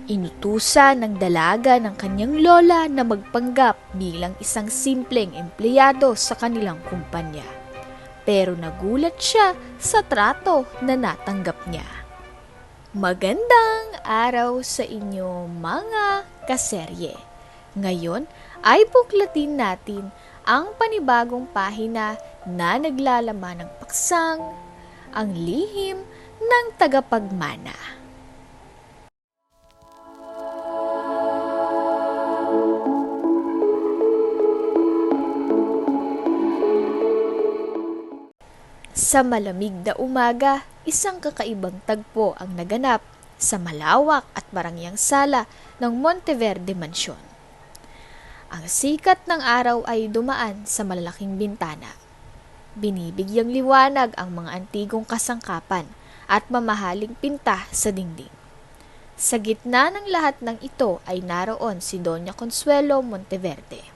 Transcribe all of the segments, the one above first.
Inutusan ng dalaga ng kanyang lola na magpanggap bilang isang simpleng empleyado sa kanilang kumpanya. Pero nagulat siya sa trato na natanggap niya. Magandang araw sa inyo mga kaserye. Ngayon ay buklatin natin ang panibagong pahina na naglalaman ng paksang ang lihim ng tagapagmana. Sa malamig na umaga, isang kakaibang tagpo ang naganap sa malawak at marangyang sala ng Monteverde Mansion. Ang sikat ng araw ay dumaan sa malalaking bintana. Binibigyang liwanag ang mga antigong kasangkapan at mamahaling pinta sa dingding. Sa gitna ng lahat ng ito ay naroon si Doña Consuelo Monteverde.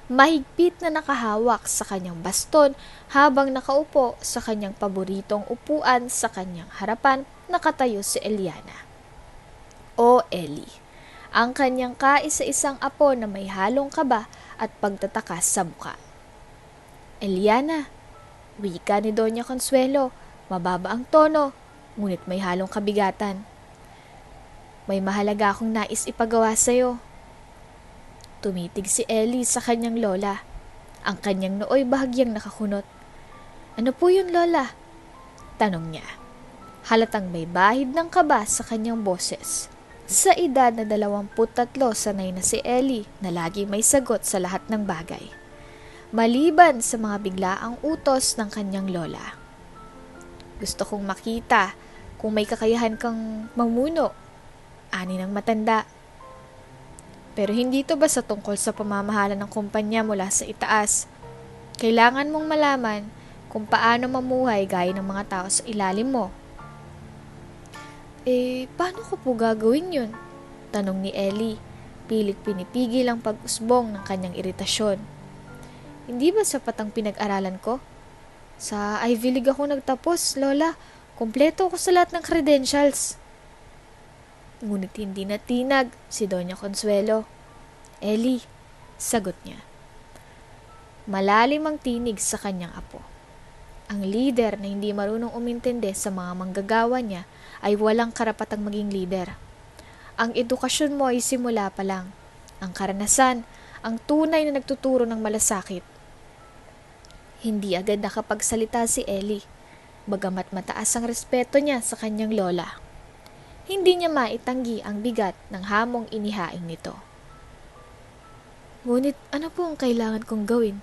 Mahigpit na nakahawak sa kanyang baston habang nakaupo sa kanyang paboritong upuan sa kanyang harapan nakatayo si Eliana o Ellie, ang kanyang kaisa-isang apo na may halong kaba at pagtataka sa muka. Eliana, wika ni Doña Consuelo, mababa ang tono, ngunit may halong kabigatan. May mahalaga akong nais ipagawa sa'yo. Tumitig si Ellie sa kanyang lola. Ang kanyang nooy bahagyang nakakunot. Ano po yun, lola? Tanong niya. Halatang may bahid ng kaba sa kanyang boses. Sa edad na 23, sanay na si Ellie na lagi may sagot sa lahat ng bagay. Maliban sa mga biglaang utos ng kanyang lola. Gusto kong makita kung may kakayahan kang mamuno. Ani ng matanda. Pero hindi to basta tungkol sa pamamahala ng kumpanya mula sa itaas. Kailangan mong malaman kung paano mamuhay gaya ng mga tao sa ilalim mo. Paano ko po gagawin yun? Tanong ni Ellie, pilit pinipigil ang pag-usbong ng kanyang iritasyon. Hindi ba sapat ang pinag-aralan ko? Sa Ivy League ako nagtapos, lola. Kompleto ako sa lahat ng credentials. Ngunit hindi natinag si Doña Consuelo. Ellie, sagot niya. Malalim ang tinig sa kanyang apo. Ang leader na hindi marunong umintindi sa mga manggagawa niya ay walang karapatang maging leader. Ang edukasyon mo ay simula pa lang. Ang karanasan, ang tunay na nagtuturo ng malasakit. Hindi agad nakapagsalita si Ellie, bagamat mataas ang respeto niya sa kanyang lola. Hindi niya maitanggi ang bigat ng hamong inihaing nito. Ngunit ano po ang kailangan kong gawin?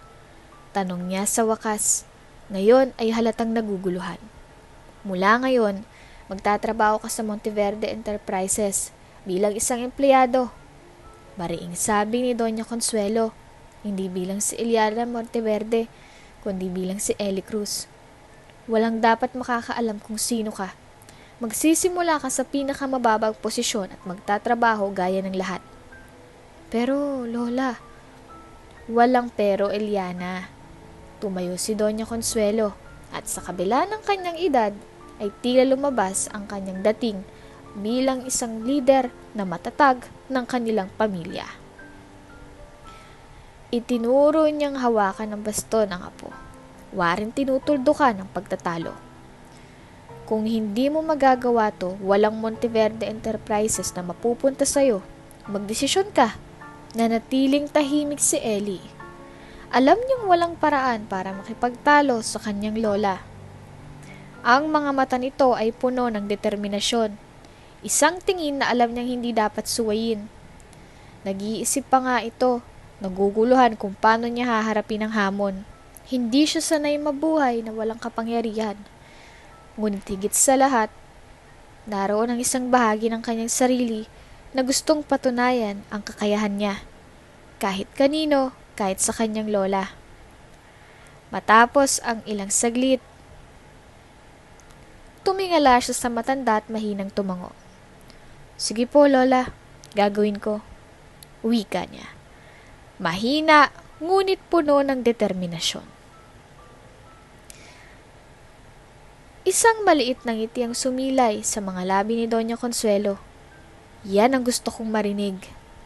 Tanong niya sa wakas. Ngayon ay halatang naguguluhan. Mula ngayon, magtatrabaho ka sa Monteverde Enterprises bilang isang empleyado. Mariing sabi ni Doña Consuelo, hindi bilang si Eliana Monteverde, kundi bilang si Ellie Cruz. Walang dapat makakaalam kung sino ka. Magsisimula ka sa pinakamababang posisyon at magtatrabaho gaya ng lahat. Pero, lola, walang pero, Eliana. Tumayo si Doña Consuelo at sa kabila ng kanyang edad ay tila lumabas ang kanyang dating bilang isang lider na matatag ng kanilang pamilya. Itinuro niyang hawakan ng baston ang apo. Waring tinutuldukan ang pagtatalo. Kung hindi mo magagawa to, walang Monteverde Enterprises na mapupunta sa'yo. Magdesisyon ka. Nanatiling tahimik si Ellie. Alam niyang walang paraan para makipagtalo sa kanyang lola. Ang mga mata nito ay puno ng determinasyon. Isang tingin na alam niyang hindi dapat suwayin. Nag-iisip pa nga ito, naguguluhan kung paano niya haharapin ang hamon. Hindi siya sanay mabuhay na walang kapangyarihan. Ngunit higit sa lahat, naroon ang isang bahagi ng kanyang sarili na gustong patunayan ang kakayahan niya. Kahit kanino, kahit sa kanyang lola. Matapos ang ilang saglit, tumingala siya sa matanda at mahinang tumango. Sige po, lola, gagawin ko. Wika niya. Mahina, ngunit puno ng determinasyon. Isang maliit na ngiti ang sumilay sa mga labi ni Doña Consuelo. Yan ang gusto kong marinig,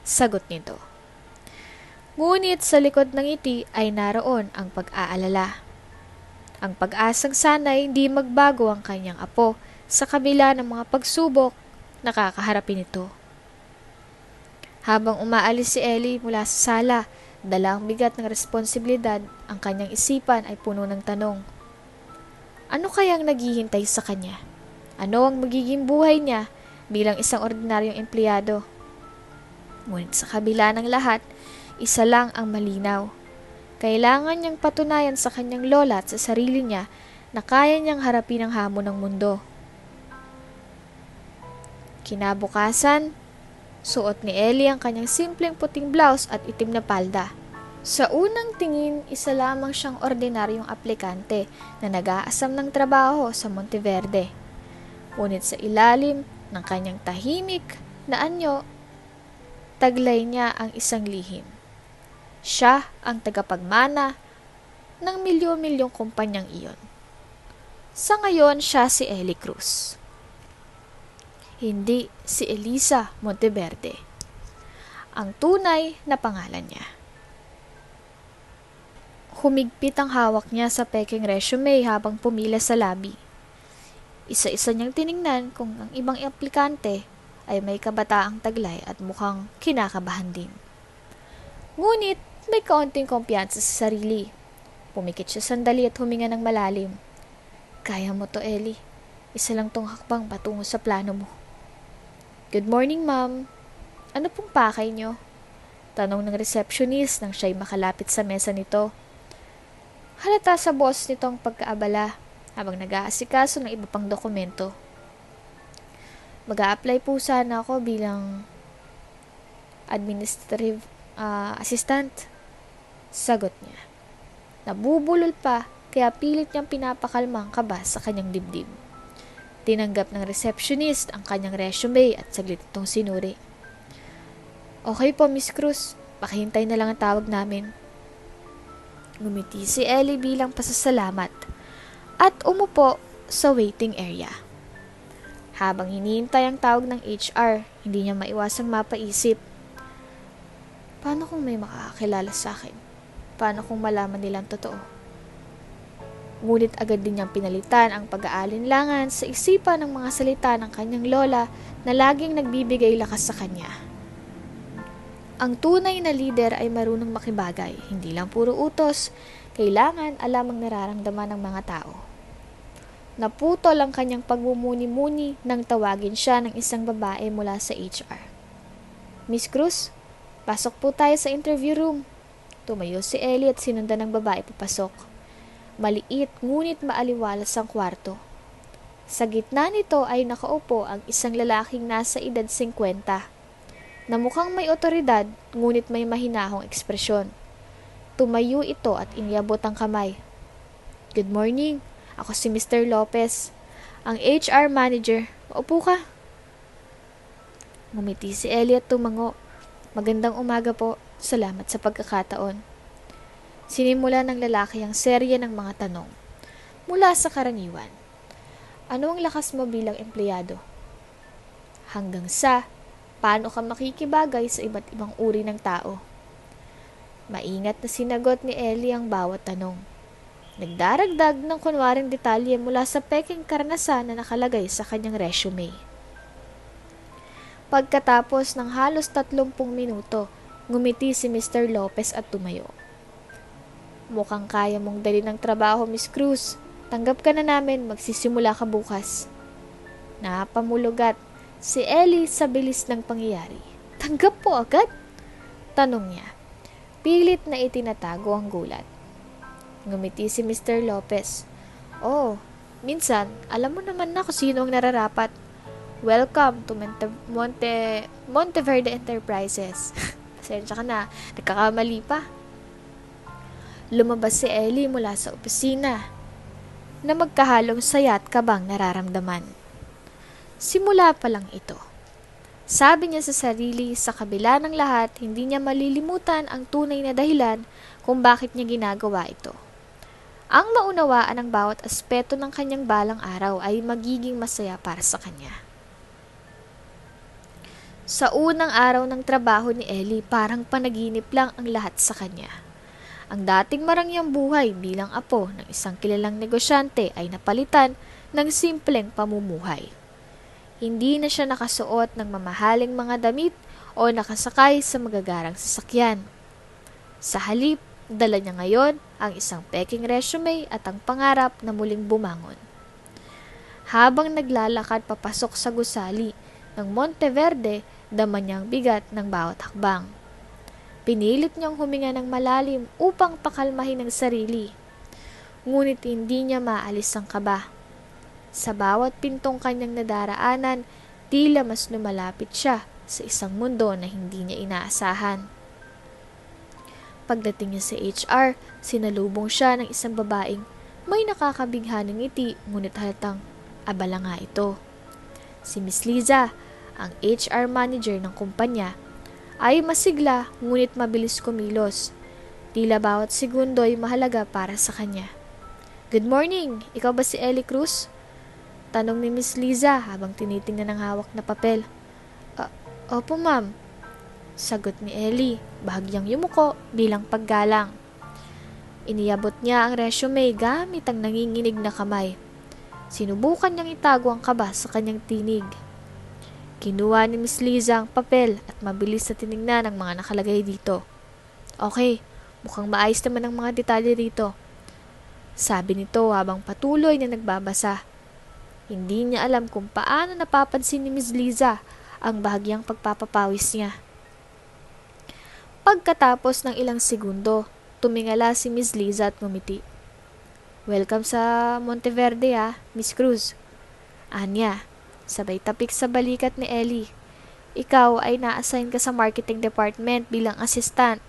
sagot nito. Ngunit sa likod ng ngiti ay naroon ang pag-aalala. Ang pag-asang sana'y hindi magbago ang kanyang apo sa kabila ng mga pagsubok na kakaharapin nito. Habang umaalis si Ellie mula sa sala, dala ang bigat ng responsibilidad, ang kanyang isipan ay puno ng tanong. Ano kayang naghihintay sa kanya? Ano ang magiging buhay niya bilang isang ordinaryong empleyado? Ngunit sa kabila ng lahat, isa lang ang malinaw. Kailangan niyang patunayan sa kanyang lola at sa sarili niya na kaya niyang harapin ang hamon ng mundo. Kinabukasan, suot ni Ellie ang kanyang simpleng puting blouse at itim na palda. Sa unang tingin, isa lamang siyang ordinaryong aplikante na nag-aasam ng trabaho sa Monteverde. Ngunit sa ilalim ng kanyang tahimik na anyo, taglay niya ang isang lihim. Siya ang tagapagmana ng milyon-milyong kumpanyang iyon. Sa ngayon, siya si Ellie Cruz. Hindi si Elisa Monteverde. Ang tunay na pangalan niya. Humigpit ang hawak niya sa peking resume habang pumila sa lobby. Isa-isa niyang tiningnan kung ang ibang aplikante ay may kabataang taglay at mukhang kinakabahan din. Ngunit may kaunting kumpiyansa sa sarili. Pumikit siya sandali at huminga ng malalim. Kaya mo to, Ellie. Isa lang tong hakbang patungo sa plano mo. Good morning, ma'am. Ano pong pakay niyo? Tanong ng receptionist nang siya'y makalapit sa mesa nito. Halata sa boss nito ang pagkaabala habang nag-aasikaso ng iba pang dokumento. Mag-a-apply po sana ako bilang administrative assistant. Sagot niya. Nabubulol pa kaya pilit niyang pinapakalma ang kaba sa kanyang dibdib. Tinanggap ng receptionist ang kanyang resume at saglit itong sinuri. Okay po, Miss Cruz. Pakihintay na lang ang tawag namin. Ngumiti si Ellie bilang pasasalamat at umupo sa waiting area. Habang hinihintay ang tawag ng HR, hindi niya maiwasang mapaisip. Paano kung may makakakilala sa akin? Paano kung malaman nilang totoo? Ngunit agad din niyang pinalitan ang pag-aalinlangan sa isipan ng mga salita ng kanyang lola na laging nagbibigay lakas sa kanya. Ang tunay na leader ay marunong makibagay, hindi lang puro utos, kailangan alam ang nararamdaman ng mga tao. Naputol ang kanyang pagmumuni-muni nang tawagin siya ng isang babae mula sa HR. Miss Cruz, pasok po tayo sa interview room. Tumayo si Ellie at sinundan ng babae papasok. Maliit ngunit maaliwalas ang kwarto. Sa gitna nito ay nakaupo ang isang lalaking nasa edad 50, na mukhang may otoridad ngunit may mahinahong ekspresyon. Tumayo ito at iniabot ang kamay. Good morning, ako si Mr. Lopez, ang HR manager. Maupo ka. Ngumiti si Ellie at tumango. Magandang umaga po, salamat sa pagkakataon. Sinimula ng lalaki ang serye ng mga tanong. Mula sa karaniwan. Ano ang lakas mo bilang empleyado? Hanggang sa, paano ka makikibagay sa iba't ibang uri ng tao? Maingat na sinagot ni Ellie ang bawat tanong. Nagdaragdag ng kunwaring detalye mula sa peking karanasan na nakalagay sa kanyang resume. Pagkatapos ng halos 30 minuto, ngumiti si Mr. Lopez at tumayo. Mukhang kaya mong dali ng trabaho, Miss Cruz. Tanggap ka na namin, magsisimula ka bukas. Napamulugat si Ellie sa bilis ng pangyayari. Tanggap po agad? Tanong niya. Pilit na itinatago ang gulat. Ngumiti si Mr. Lopez. Oh, minsan, alam mo naman na kung sino ang nararapat. Welcome to Monteverde Enterprises. Pasensya ka na, nagkakamali pa. Lumabas si Ellie mula sa opisina na magkahalong saya at kabang nararamdaman. Simula pa lang ito. Sabi niya sa sarili, sa kabila ng lahat, hindi niya malilimutan ang tunay na dahilan kung bakit niya ginagawa ito. Ang maunawaan ng bawat aspeto ng kanyang balang araw ay magiging masaya para sa kanya. Sa unang araw ng trabaho ni Ellie, parang panaginip lang ang lahat sa kanya. Ang dating marangyang buhay bilang apo ng isang kilalang negosyante ay napalitan ng simpleng pamumuhay. Hindi na siya nakasuot ng mamahaling mga damit o nakasakay sa magagarang sasakyan. Sa halip, dala niya ngayon ang isang peking resume at ang pangarap na muling bumangon. Habang naglalakad papasok sa gusali ng Monteverde, dama niyang bigat ng bawat hakbang. Pinilit niyang huminga ng malalim upang pakalmahin ang sarili. Ngunit hindi niya maalis ang kaba. Sa bawat pintong kanyang nadaraanan, tila mas lumalapit siya sa isang mundo na hindi niya inaasahan. Pagdating niya sa HR, sinalubong siya ng isang babaeng may nakakabighaning ngiti ngunit halatang abala nga ito. Si Miss Liza, ang HR manager ng kumpanya, ay masigla ngunit mabilis kumilos. Tila bawat segundo ay mahalaga para sa kanya. "Good morning! Ikaw ba si Ellie Cruz?" Tanong ni Miss Liza habang tinitingnan ang hawak na papel. Opo ma'am," sagot ni Ellie, bahagyang yumuko bilang paggalang. Iniyabot niya ang resume gamit ang nanginginig na kamay. Sinubukan niyang itago ang kaba sa kanyang tinig. Kinuha ni Miss Liza ang papel at mabilis na tinignan ang mga nakalagay dito. "Okay, mukhang maayos naman ang mga detalye dito," sabi nito habang patuloy na nagbabasa. Hindi niya alam kung paano napapansin ni Miss Liza ang bahagyang pagpapapawis niya. Pagkatapos ng ilang segundo, tumingala si Miss Liza at ngumiti. "Welcome sa Monteverde Miss Cruz," anya, sabay tapik sa balikat ni Ellie. "Ikaw ay na-assign ka sa marketing department bilang assistant.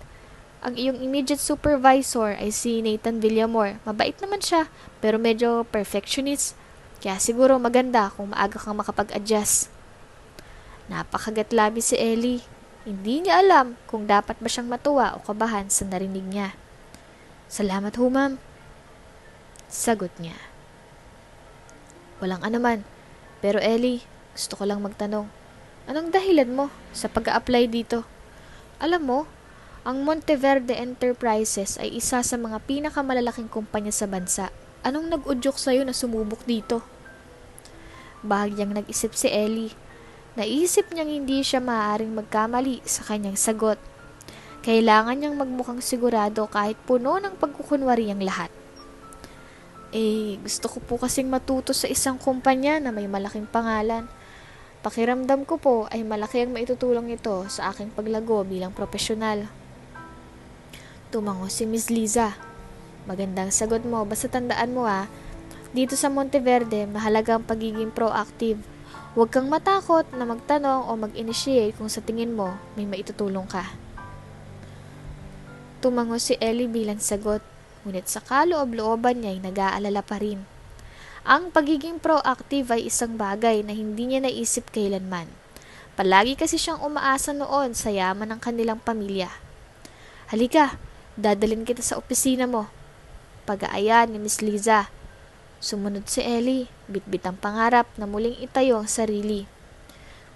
Ang iyong immediate supervisor ay si Nathan Villamor. Mabait naman siya, pero medyo perfectionist. Kaya siguro maganda kung maaga kang makapag-adjust." Napakagatlabi si Ellie. Hindi niya alam kung dapat ba siyang matuwa o kabahan sa narinig niya. "Salamat ho, ma'am," sagot niya. "Walang anuman. Pero Ellie, gusto ko lang magtanong. Anong dahilan mo sa pag-a-apply dito? Alam mo, ang Monteverde Enterprises ay isa sa mga pinakamalalaking kumpanya sa bansa. Anong nag-udyok sa'yo na sumubok dito?" Bahagyang nag-isip si Ellie. Naisip niyang hindi siya maaaring magkamali sa kanyang sagot. Kailangan niyang magmukhang sigurado kahit puno ng pagkukunwari ang lahat. Gusto ko po kasing matuto sa isang kumpanya na may malaking pangalan. Pakiramdam ko po ay malaki ang maitutulong ito sa aking paglago bilang profesional." Tumango si Miss Liza. "Magandang sagot mo, basta tandaan mo dito sa Monteverde, mahalaga ang pagiging proactive. Huwag kang matakot na magtanong o mag-initiate kung sa tingin mo may maitutulong ka." Tumango si Ellie bilang sagot, ngunit sa kaloob-looban niya ay nag-aalala pa rin. Ang pagiging proactive ay isang bagay na hindi niya naisip kailanman. Palagi kasi siyang umaasa noon sa yaman ng kanilang pamilya. "Halika, dadalhin kita sa opisina mo," pag-aaya ni Miss Liza. Sumunod si Ellie, bitbit ang pangarap na muling itayo ang sarili.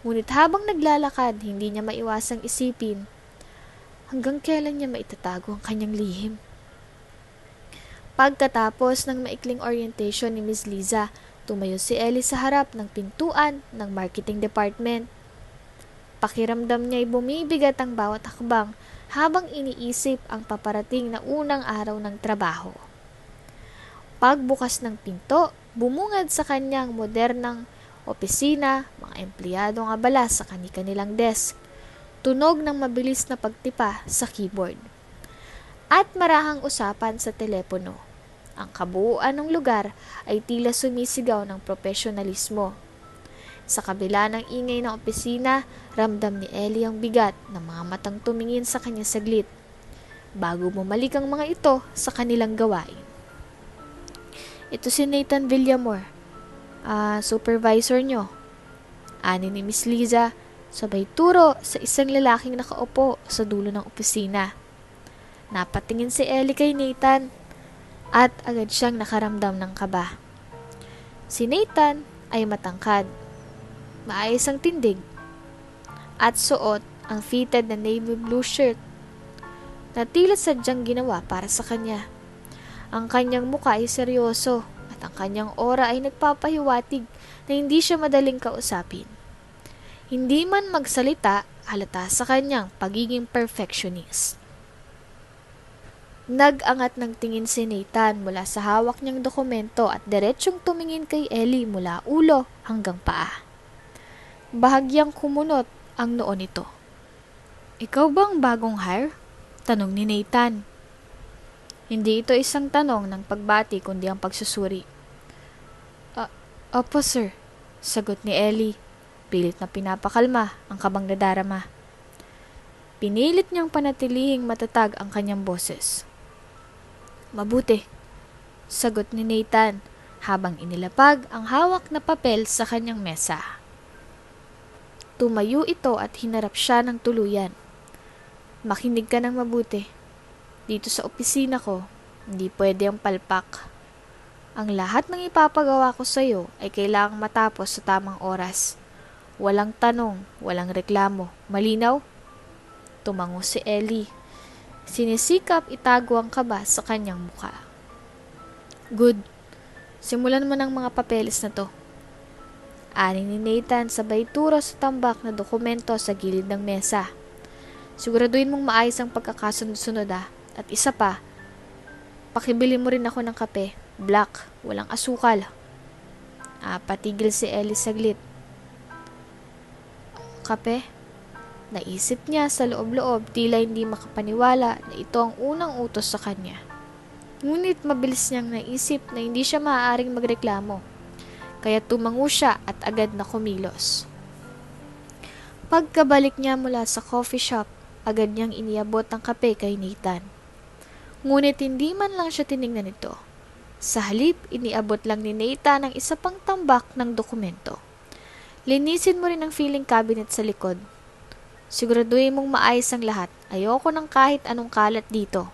Ngunit habang naglalakad, hindi niya maiwasang isipin, hanggang kailan niya maitatago ang kanyang lihim? Pagkatapos ng maikling orientation ni Miss Liza, tumayo si Ellie sa harap ng pintuan ng marketing department. Pakiramdam niya ay bumibigat ang bawat hakbang habang iniisip ang paparating na unang araw ng trabaho. Pagbukas ng pinto, bumungad sa kanyang modernang opisina, mga empleyadong abala sa kani-kanilang desk, tunog ng mabilis na pagtipa sa keyboard, at marahang usapan sa telepono. Ang kabuuan ng lugar ay tila sumisigaw ng profesionalismo. Sa kabila ng ingay ng opisina, ramdam ni Ellie ang bigat ng mga matang tumingin sa kanya saglit bago bumalik ang mga ito sa kanilang gawain. "Ito si Nathan Villamor, supervisor nyo," ani ni Miss Liza, sabay turo sa isang lalaking nakaupo sa dulo ng opisina. Napatingin si Ellie kay Nathan at agad siyang nakaramdam ng kaba. Si Nathan ay matangkad, maayos ang tindig, at suot ang fitted na navy blue shirt na tila sadyang ginawa para sa kanya. Ang kanyang mukha ay seryoso at ang kanyang aura ay nagpapahiwatig na hindi siya madaling kausapin. Hindi man magsalita, halata sa kanyang pagiging perfectionist. Nag-angat ng tingin si Nathan mula sa hawak niyang dokumento at diretsyong tumingin kay Ellie mula ulo hanggang paa. Bahagyang kumunot ang noo nito. "Ikaw bang bagong hire?" tanong ni Nathan. Hindi ito isang tanong ng pagbati kundi ang pagsusuri. Opo sir," sagot ni Ellie, pilit na pinapakalma ang kabang nadarama. Pinilit niyang panatilihing matatag ang kanyang boses. "Mabuti," sagot ni Nathan habang inilapag ang hawak na papel sa kanyang mesa. Tumayo ito at hinarap siya ng tuluyan. "Makinig ka ng mabuti. Dito sa opisina ko, hindi pwede ang palpak. Ang lahat ng ipapagawa ko sa iyo ay kailangang matapos sa tamang oras. Walang tanong, walang reklamo. Malinaw?" Tumango si Ellie. Sinisikap itago ang kaba sa kanyang mukha. "Good. Simulan mo ng mga papeles na to." Ani ni Nathan sabay turo sa tambak na dokumento sa gilid ng mesa. "Siguraduhin mong maayos ang pagkakasunod-sunod At isa pa, pakibili mo rin ako ng kape. Black, walang asukal." Patigil si Ellie saglit. "Kape?" Naisip niya sa loob-loob, tila hindi makapaniwala na ito ang unang utos sa kanya. Ngunit mabilis niyang naisip na hindi siya maaaring magreklamo. Kaya tumango siya at agad na kumilos. Pagkabalik niya mula sa coffee shop, agad niyang iniabot ang kape kay Nathan. Ngunit hindi man lang siya tinignan ito. Sa halip, iniabot lang ni Nathan ang isa pang tambak ng dokumento. "Linisin mo rin ang filing cabinet sa likod. Siguraduhin mong maayos ang lahat. Ayoko ng kahit anong kalat dito."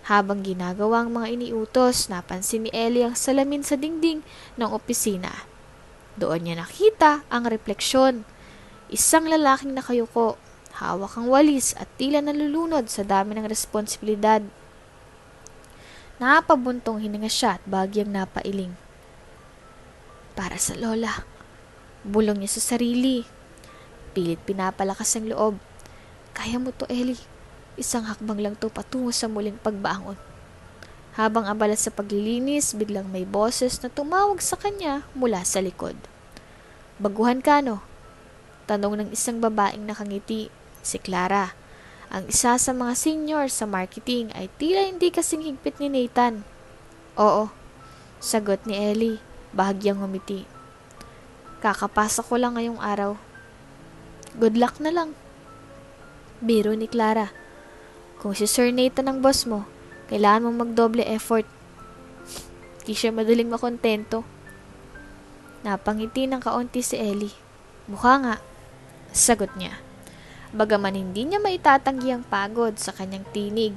Habang ginagawa ang mga iniutos, napansin ni Ellie ang salamin sa dingding ng opisina. Doon niya nakita ang refleksyon. Isang lalaking nakayuko, hawak ang walis at tila nalulunod sa dami ng responsibilidad. Napabuntong hininga siya at bagyang napailing. "Para sa lola," bulong niya sa sarili. Pilit pinapalakas ang loob. "Kaya mo to, Ellie. Isang hakbang lang to patungo sa muling pagbangon." Habang abala sa paglilinis, biglang may boses na tumawag sa kanya mula sa likod. "Baguhan ka, no?" Tanong ng isang babaeng nakangiti, si Clara. Ang isa sa mga senior sa marketing ay tila hindi kasing higpit ni Nathan. "Oo," sagot ni Ellie, bahagyang ngumiti. "Kakapasa ko lang ngayong araw." "Good luck na lang." Biro ni Clara. "Kung si Sir Nathan ang boss mo, kailangan mong magdoble effort." Di siya madaling makontento. Napangiti ng kaunti si Ellie. "Mukha nga," sagot niya. Bagaman hindi niya maitatanggi ang pagod sa kanyang tinig.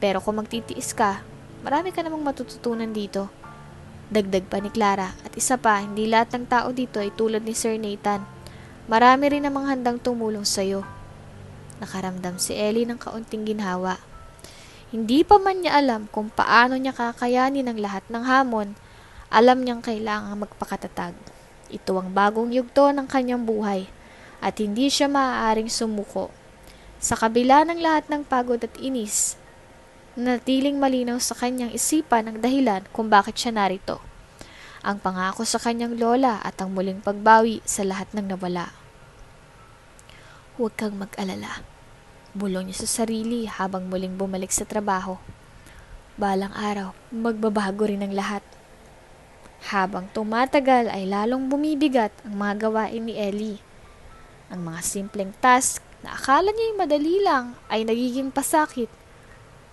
"Pero kung magtitiis ka, marami ka namang matututunan dito." Dagdag pa ni Clara. "At isa pa, hindi lahat ng tao dito ay tulad ni Sir Nathan. Marami rin namang handang tumulong sa'yo." Nakaramdam si Ellie ng kaunting ginhawa. Hindi pa man niya alam kung paano niya kakayanin ang lahat ng hamon, alam niyang kailangang magpakatatag. Ito ang bagong yugto ng kanyang buhay at hindi siya maaaring sumuko. Sa kabila ng lahat ng pagod at inis, natiling malinaw sa kanyang isipan ang dahilan kung bakit siya narito. Ang pangako sa kanyang lola at ang muling pagbawi sa lahat ng nawala. "Huwag kang mag-alala," bulong niya sa sarili habang muling bumalik sa trabaho. "Balang araw, magbabago rin ang lahat." Habang tumatagal ay lalong bumibigat ang mga gawain ni Ellie. Ang mga simpleng task na akala niya'y madali lang ay nagiging pasakit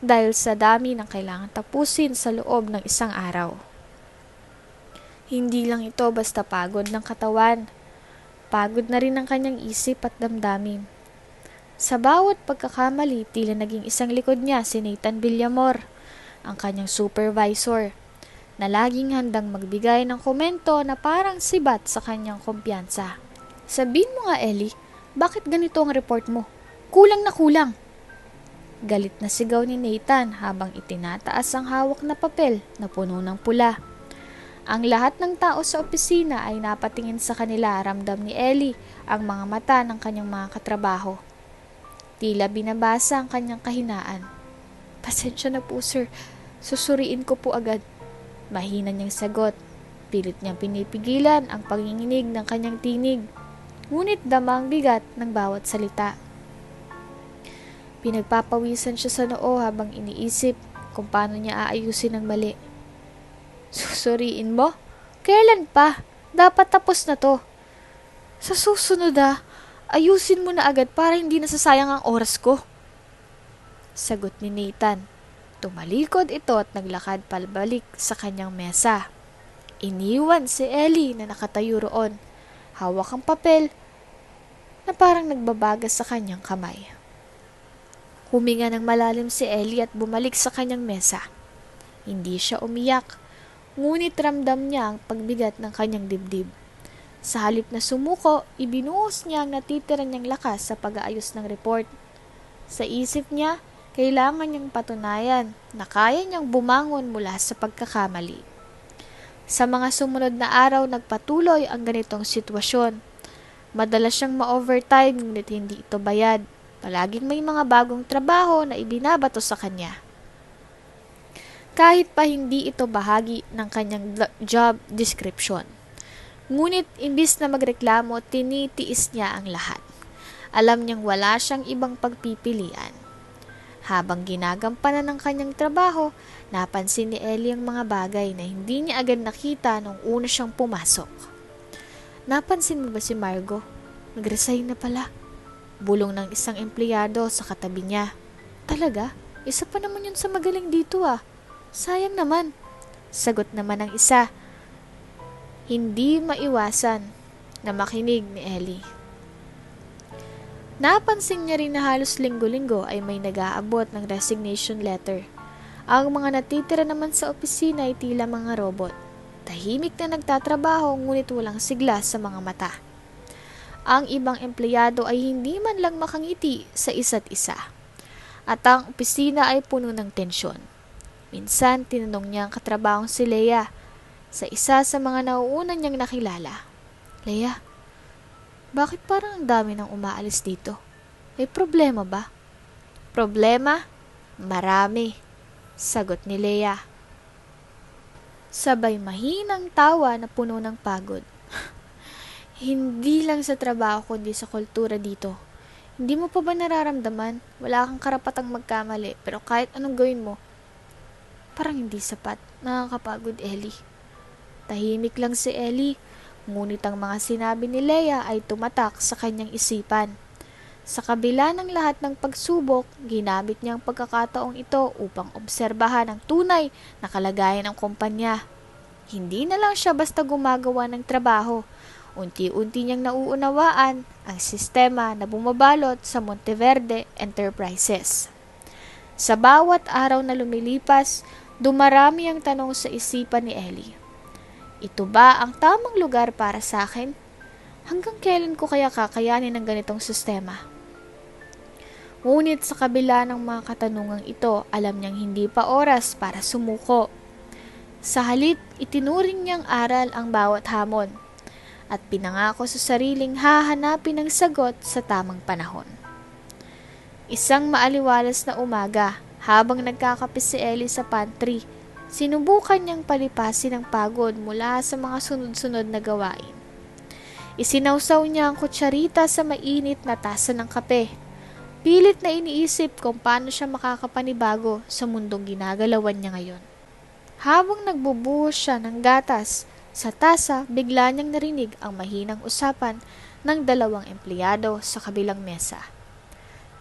dahil sa dami ng kailangan tapusin sa loob ng isang araw. Hindi lang ito basta pagod ng katawan. Pagod na rin ang kanyang isip at damdamin. Sa bawat pagkakamali, tila naging isang likod niya si Nathan Villamor, ang kanyang supervisor, na laging handang magbigay ng komento na parang sibat sa kanyang kumpiyansa. Sabihin mo nga, Ellie, bakit ganito ang report mo? Kulang na kulang. Galit na sigaw ni Nathan habang itinataas ang hawak na papel na puno ng pula. Ang lahat ng tao sa opisina ay napatingin sa kanila. Ramdam ni Ellie ang mga mata ng kanyang mga katrabaho. Tila binabasa ang kanyang kahinaan. Pasensya na po, sir. Susuriin ko po agad. Mahina niyang sagot. Pilit niyang pinipigilan ang panginginig ng kanyang tinig. Ngunit dama ang bigat ng bawat salita. Pinagpapawisan siya sa noo habang iniisip kung paano niya aayusin ang mali. Susuriin mo? Kailan pa? Dapat tapos na to. Sa susunod ayusin mo na agad para hindi nasasayang ang oras ko. Sagot ni Nathan. Tumalikod ito at naglakad palabalik sa kanyang mesa. Iniwan si Ellie na nakatayo roon. Hawak ang papel na parang nagbabagas sa kanyang kamay. Huminga ng malalim si Ellie at bumalik sa kanyang mesa. Hindi siya umiyak, ngunit ramdam niya ang pagbigat ng kanyang dibdib. Sa halip na sumuko, ibinuhos niya ang natitira niyang lakas sa pag-aayos ng report. Sa isip niya, kailangan niyang patunayan na kaya niyang bumangon mula sa pagkakamali. Sa mga sumunod na araw, nagpatuloy ang ganitong sitwasyon. Madalas siyang ma-overtime ngunit hindi ito bayad. Palaging may mga bagong trabaho na ibinabato sa kanya. Kahit pa hindi ito bahagi ng kanyang job description. Ngunit imbis na magreklamo, tinitiis niya ang lahat. Alam niyang wala siyang ibang pagpipilian. Habang ginagampanan ng kanyang trabaho, napansin ni Ellie ang mga bagay na hindi niya agad nakita nung una siyang pumasok. Napansin mo ba si Margo? Nag-resign na pala. Bulong ng isang empleyado sa katabi niya. Talaga? Isa pa naman yun sa magaling dito Sayang naman. Sagot naman ng isa. Hindi maiwasan na makinig ni Ellie. Napansin niya rin na halos linggo-linggo ay may nag-aabot ng resignation letter. Ang mga natitira naman sa opisina ay tila mga robot. Tahimik na nagtatrabaho ngunit walang sigla sa mga mata. Ang ibang empleyado ay hindi man lang makangiti sa isa't isa. At ang opisina ay puno ng tensyon. Minsan, tinanong niya ang katrabahong si Leia sa isa sa mga nauuna niyang nakilala. Leia, bakit parang ang dami nang umaalis dito? May problema ba? Problema? Marami, sagot ni Leia. Sabay mahinang tawa na puno ng pagod. Hindi lang sa trabaho kundi sa kultura dito. Hindi mo pa ba nararamdaman? Wala kang karapatang magkamali, pero kahit anong gawin mo, parang hindi sapat. Nakakapagod, Ellie. Tahimik lang si Ellie, ngunit ang mga sinabi ni Leia ay tumatak sa kanyang isipan. Sa kabila ng lahat ng pagsubok, ginamit niya ang pagkakataong ito upang obserbahan ang tunay na kalagayan ng kumpanya. Hindi na lang siya basta gumagawa ng trabaho. Unti-unti niyang nauunawaan ang sistema na bumabalot sa Monteverde Enterprises. Sa bawat araw na lumilipas, dumarami ang tanong sa isipan ni Ellie. Ito ba ang tamang lugar para sa akin? Hanggang kailan ko kaya kakayanin ng ganitong sistema? Ngunit sa kabila ng mga katanungang ito, alam niyang hindi pa oras para sumuko. Sa halip, itinuring niyang aral ang bawat hamon at pinangako sa sariling hahanapin ng sagot sa tamang panahon. Isang maaliwalas na umaga, habang nagkakape si Ellie sa pantry, sinubukan niyang palipasin ang pagod mula sa mga sunod-sunod na gawain. Isinawsaw niya ang kutsarita sa mainit na tasa ng kape. Pilit na iniisip kung paano siya makakapanibago sa mundong ginagalawan niya ngayon. Habang nagbubuhos siya ng gatas sa tasa, bigla niyang narinig ang mahinang usapan ng dalawang empleyado sa kabilang mesa.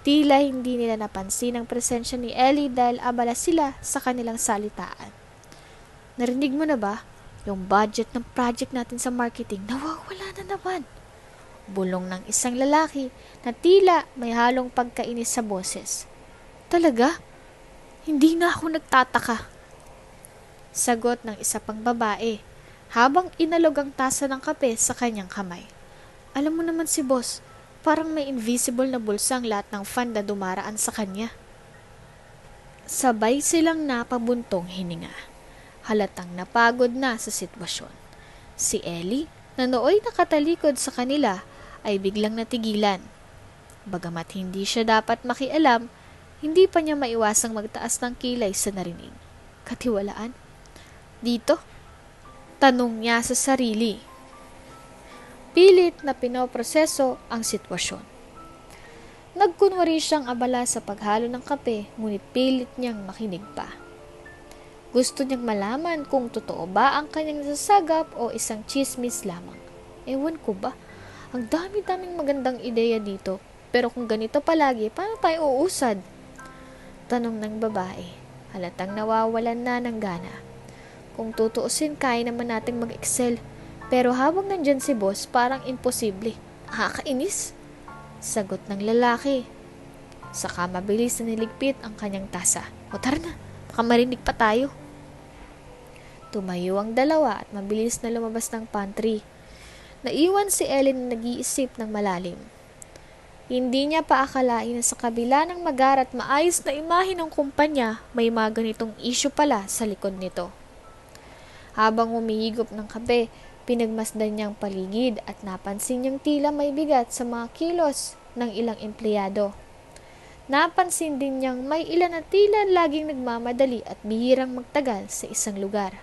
Tila hindi nila napansin ang presensya ni Ellie dahil abala sila sa kanilang salitaan. Narinig mo na ba? Yung budget ng project natin sa marketing, nawawala na naman. Bulong ng isang lalaki na tila may halong pagkainis sa boses. Talaga? Hindi na ako nagtataka. Sagot ng isa pang babae habang inalog ang tasa ng kape sa kanyang kamay. Alam mo naman si boss, parang may invisible na bulsa ang lahat ng fan na dumaraan sa kanya. Sabay silang napabuntong hininga. Halatang napagod na sa sitwasyon. Si Ellie, na nooy nakatalikod sa kanila, ay biglang natigilan. Bagamat hindi siya dapat makialam, hindi pa niya maiwasang magtaas ng kilay sa narinig. Katiwalaan? Dito? Tanong niya sa sarili. Pilit na pinoproseso ang sitwasyon. Nagkunwari siyang abala sa paghalo ng kape, ngunit pilit niyang makinig pa. Gusto niyang malaman kung totoo ba ang kanyang nasasagap o isang chismis lamang. Ewan ko ba? Ang dami-daming magandang ideya dito, pero kung ganito palagi, paano tayo uusad? Tanong ng babae. Halatang nawawalan na ng gana. Kung tutuusin, kaya naman nating mag-excel. Pero habang nandyan si boss, parang imposible. Nakakainis. Sagot ng lalaki. Saka mabilis na niligpit ang kanyang tasa. O tara na, baka marinig pa tayo. Tumayo ang dalawa at mabilis na lumabas ng pantry. Naiwan si Ellen na nag-iisip ng malalim. Hindi niya pa akalain na sa kabila ng magar at maayos na imahe ng kumpanya, may mga ganitong issue pala sa likod nito. Habang humihigop ng kape, pinagmasdan niyang paligid at napansin niyang tila may bigat sa mga kilos ng ilang empleyado. Napansin din niyang may ilan na tila laging nagmamadali at bihirang magtagal sa isang lugar,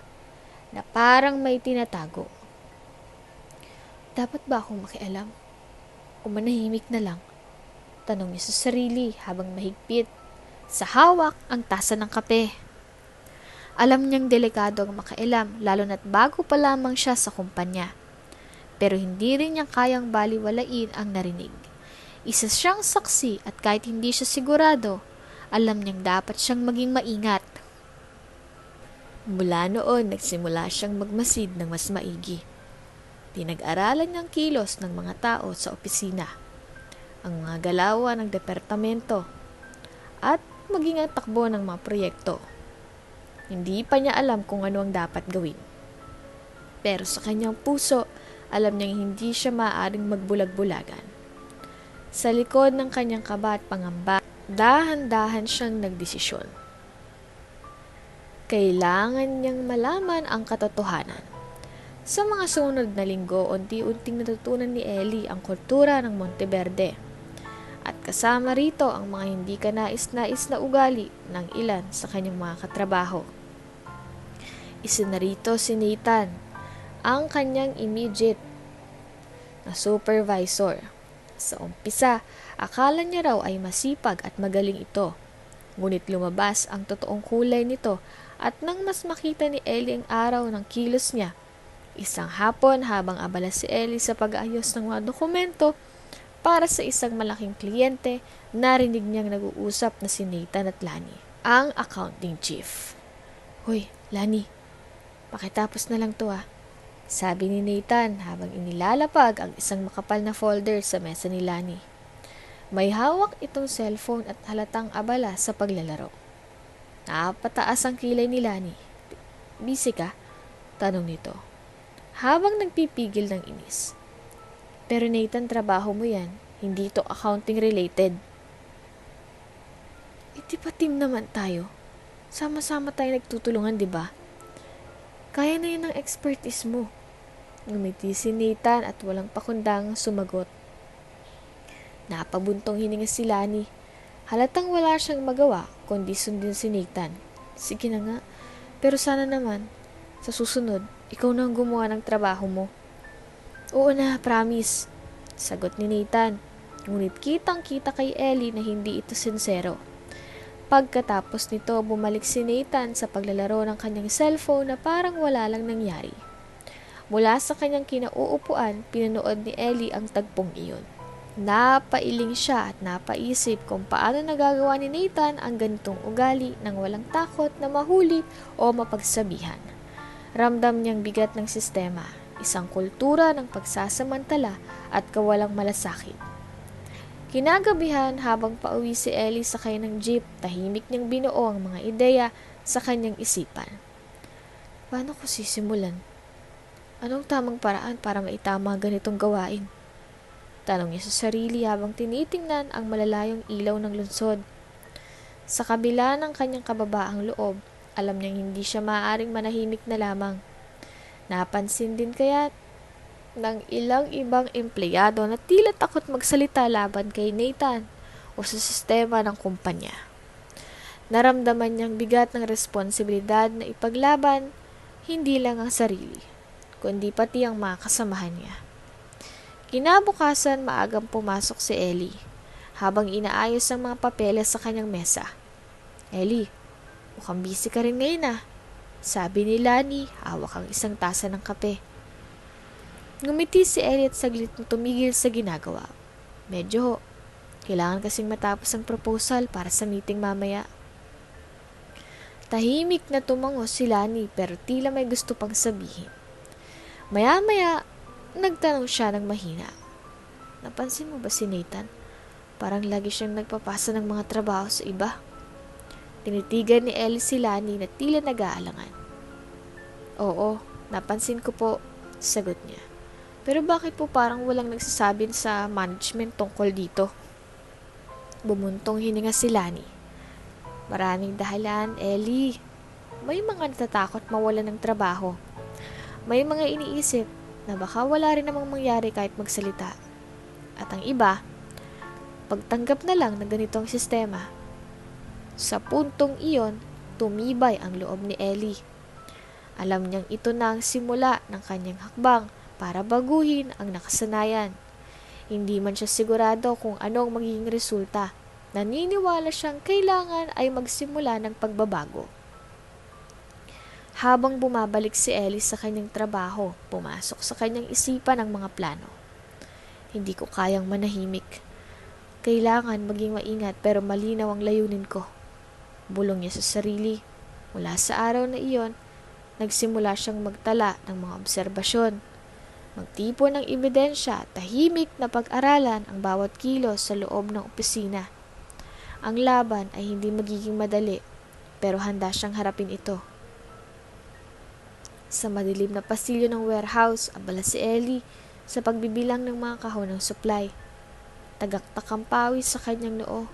na parang may tinatago. Dapat ba akong makialam? O manahimik na lang? Tanong niya sa sarili habang mahigpit sa hawak ang tasa ng kape. Alam niyang delikado ang makialam, lalo na't bago pa lamang siya sa kumpanya. Pero hindi rin niya kayang baliwalain ang narinig. Isa siyang saksi at kahit hindi siya sigurado, alam niyang dapat siyang maging maingat. Mula noon, nagsimula siyang magmasid ng mas maigi. Pinag-aralan niyang kilos ng mga tao sa opisina, ang mga galawan ng departamento, at maging ang takbo ng mga proyekto. Hindi pa niya alam kung ano ang dapat gawin. Pero sa kanyang puso, alam niyang hindi siya maaaring magbulag-bulagan. Sa likod ng kanyang kaba at pangamba, dahan-dahan siyang nagdesisyon. Kailangan niyang malaman ang katotohanan. Sa mga sunod na linggo, unti-unting natutunan ni Ellie ang kultura ng Monteverde. At kasama rito ang mga hindi kanais-nais na ugali ng ilan sa kanyang mga katrabaho. Isa na rito si Nathan, ang kanyang immediate na supervisor. Sa umpisa, akala niya raw ay masipag at magaling ito. Ngunit lumabas ang totoong kulay nito at nang mas makita ni Ellie ang araw ng kilos niya, isang hapon habang abala si Ellie sa pag-aayos ng mga dokumento para sa isang malaking kliyente, narinig niyang nag-uusap na si Nathan at Lani, ang accounting chief. Hoy, Lani, pakitapos na lang to sabi ni Nathan habang inilalapag ang isang makapal na folder sa mesa ni Lani. May hawak itong cellphone at halatang abala sa paglalaro. Napataas ang kilay ni Lani. Busy ka? Tanong nito, habang nagpipigil ng inis. Pero Nathan, trabaho mo yan. Hindi ito accounting related. Di ba team naman tayo? Sama-sama tayo nagtutulungan, di ba? Kaya na yun ang expertise mo. Ngumiti si Nathan at walang pakundang sumagot. Napabuntong hininga si Lani. Halatang wala siyang magawa kundi sundin si Nathan. Sige na nga, pero sana naman, sa susunod, ikaw na ang gumawa ng trabaho mo. Oo na, promise, sagot ni Nathan. Ngunit kitang-kita kay Ellie na hindi ito sincero. Pagkatapos nito, bumalik si Nathan sa paglalaro ng kanyang cellphone na parang wala lang nangyari. Mula sa kanyang kinauupuan, pinanood ni Ellie ang tagpong iyon. Napailing siya at napaisip kung paano nagagawa ni Nathan ang ganitong ugali nang walang takot na mahuli o mapagsabihan. Ramdam niyang bigat ng sistema, isang kultura ng pagsasamantala at kawalang malasakit. Kinagabihan habang pauwi si Ellie sakay ng jeep, tahimik niyang binuo ang mga ideya sa kanyang isipan. Paano ko sisimulan? Anong tamang paraan para maitama ganitong gawain? Tanong niya sa sarili habang tinitingnan ang malalayong ilaw ng lungsod. Sa kabila ng kanyang kababaang loob, alam niyang hindi siya maaaring manahimik na lamang. Napansin din kaya ng ilang ibang empleyado na tila takot magsalita laban kay Nathan o sa sistema ng kumpanya. Naramdaman niyang bigat ng responsibilidad na ipaglaban hindi lang ang sarili, kundi pati ang mga kasamahan niya. Kinabukasan, maagang pumasok si Ellie habang inaayos ang mga papeles sa kanyang mesa. "Ellie, mukhang busy ka rin ngayon ah," sabi ni Lani, hawak ang isang tasa ng kape. Ngumiti si Ellie at saglit na tumigil sa ginagawa. "Medyo, kailangan kasing matapos ang proposal para sa meeting mamaya." Tahimik na tumango si Lani pero tila may gusto pang sabihin. Maya-maya, nagtanong siya ng mahina. "Napansin mo ba si Nathan? Parang lagi siyang nagpapasa ng mga trabaho sa iba." Tinitigan ni Ellie si Lani na tila nag-aalangan. "Oo, napansin ko po," sagot niya. "Pero bakit po parang walang nagsasabi sa management tungkol dito?" Bumuntong hininga si Lani. "Maraming dahilan, Ellie. May mga natatakot mawalan ng trabaho. May mga iniisip na baka wala rin namang mangyari kahit magsalita. At ang iba, pagtanggap na lang na ganito ang sistema." Sa puntong iyon, tumibay ang loob ni Ellie. Alam niyang ito na ang simula ng kanyang hakbang para baguhin ang nakasanayan. Hindi man siya sigurado kung ano ang magiging resulta. Naniniwala siyang kailangan ay magsimula ng pagbabago. Habang bumabalik si Ellie sa kanyang trabaho, pumasok sa kanyang isipan ang mga plano. "Hindi ko kayang manahimik. Kailangan maging maingat pero malinaw ang layunin ko," bulong niya sa sarili. Mula sa araw na iyon, nagsimula siyang magtala ng mga obserbasyon, magtipon ng ebidensya at tahimik na pag-aralan ang bawat kilos sa loob ng opisina. Ang laban ay hindi magiging madali, pero handa siyang harapin ito. Sa madilim na pasilyo ng warehouse, abala si Ellie sa pagbibilang ng mga kahon ng supply. Tagaktak ang pawis sa kanyang noo,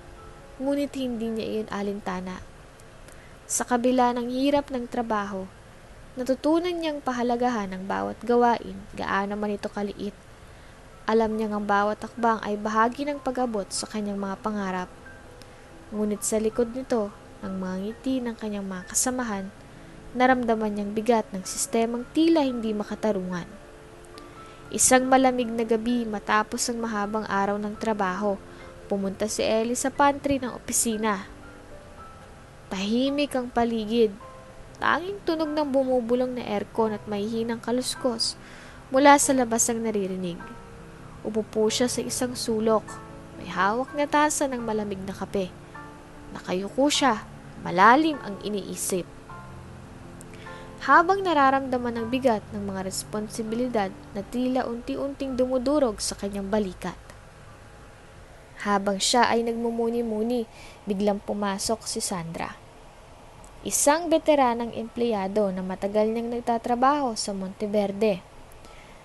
ngunit hindi niya iyon alintana. Sa kabila ng hirap ng trabaho, natutunan niyang pahalagahan ang bawat gawain, gaano man ito kaliit. Alam niyang ang bawat akbang ay bahagi ng pag-abot sa kanyang mga pangarap. Ngunit sa likod nito, ng mga ngiti ng kanyang mga kasamahan, naramdaman niyang bigat ng sistemang tila hindi makatarungan. Isang malamig na gabi matapos ang mahabang araw ng trabaho, pumunta si Ellie sa pantry ng opisina. Tahimik ang paligid. Tanging tunog ng bumubulong na aircon at mahihinang kaluskos mula sa labas ang naririnig. Umupo siya sa isang sulok. May hawak na tasa ng malamig na kape. Nakayuko siya. Malalim ang iniisip. Habang nararamdaman ng bigat ng mga responsibilidad na tila unti-unting dumudurog sa kanyang balikat. Habang siya ay nagmumuni-muni, biglang pumasok si Sandra. Isang veteranang empleyado na matagal niyang nagtatrabaho sa Monteverde.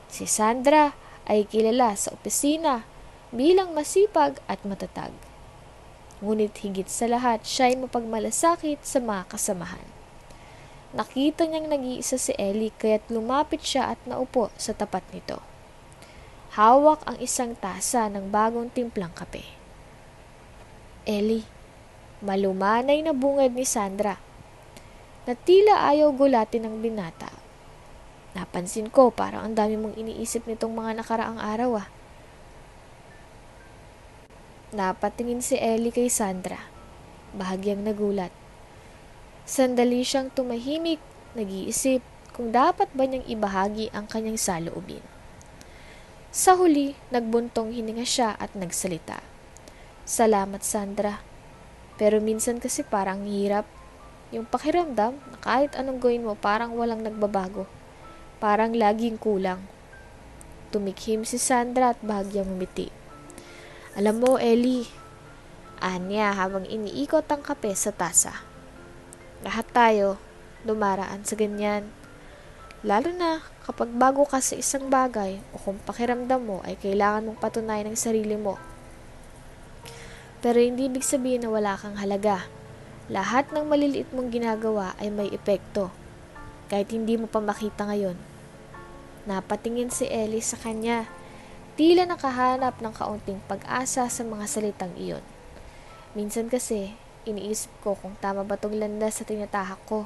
Si Sandra ay kilala sa opisina bilang masipag at matatag. Ngunit higit sa lahat, siya ay mapagmalasakit sa mga kasamahan. Nakita niyang nag-iisa si Ellie kaya't lumapit siya at naupo sa tapat nito. Hawak ang isang tasa ng bagong timplang kape. "Ellie," malumanay na bungad ni Sandra, na tila ayaw gulatin ng binata. "Napansin ko parang ang dami mong iniisip nitong mga nakaraang araw ah." Napatingin si Ellie kay Sandra, bahagyang nagulat. Sandali siyang tumahimik, nag-iisip kung dapat ba niyang ibahagi ang kanyang saloobin. Sa huli, nagbuntong hininga siya at nagsalita. "Salamat, Sandra. Pero minsan kasi parang hirap. Yung pakiramdam na kahit anong gawin mo parang walang nagbabago. Parang laging kulang." Tumikhim si Sandra at bahagyang umiti. "Alam mo, Ellie," anya habang iniikot ang kape sa tasa, "lahat tayo dumaraan sa ganyan. Lalo na kapag bago ka sa isang bagay o kung pakiramdam mo ay kailangan mong patunayan ng sarili mo. Pero hindi ibig sabihin na wala kang halaga. Lahat ng maliliit mong ginagawa ay may epekto, kahit hindi mo pa makita ngayon. Napatingin si Ellie sa kanya, tila nakahanap ng kaunting pag-asa sa mga salitang iyon. Minsan kasi, iniisip ko kung tama ba tong landas sa tinatahak ko.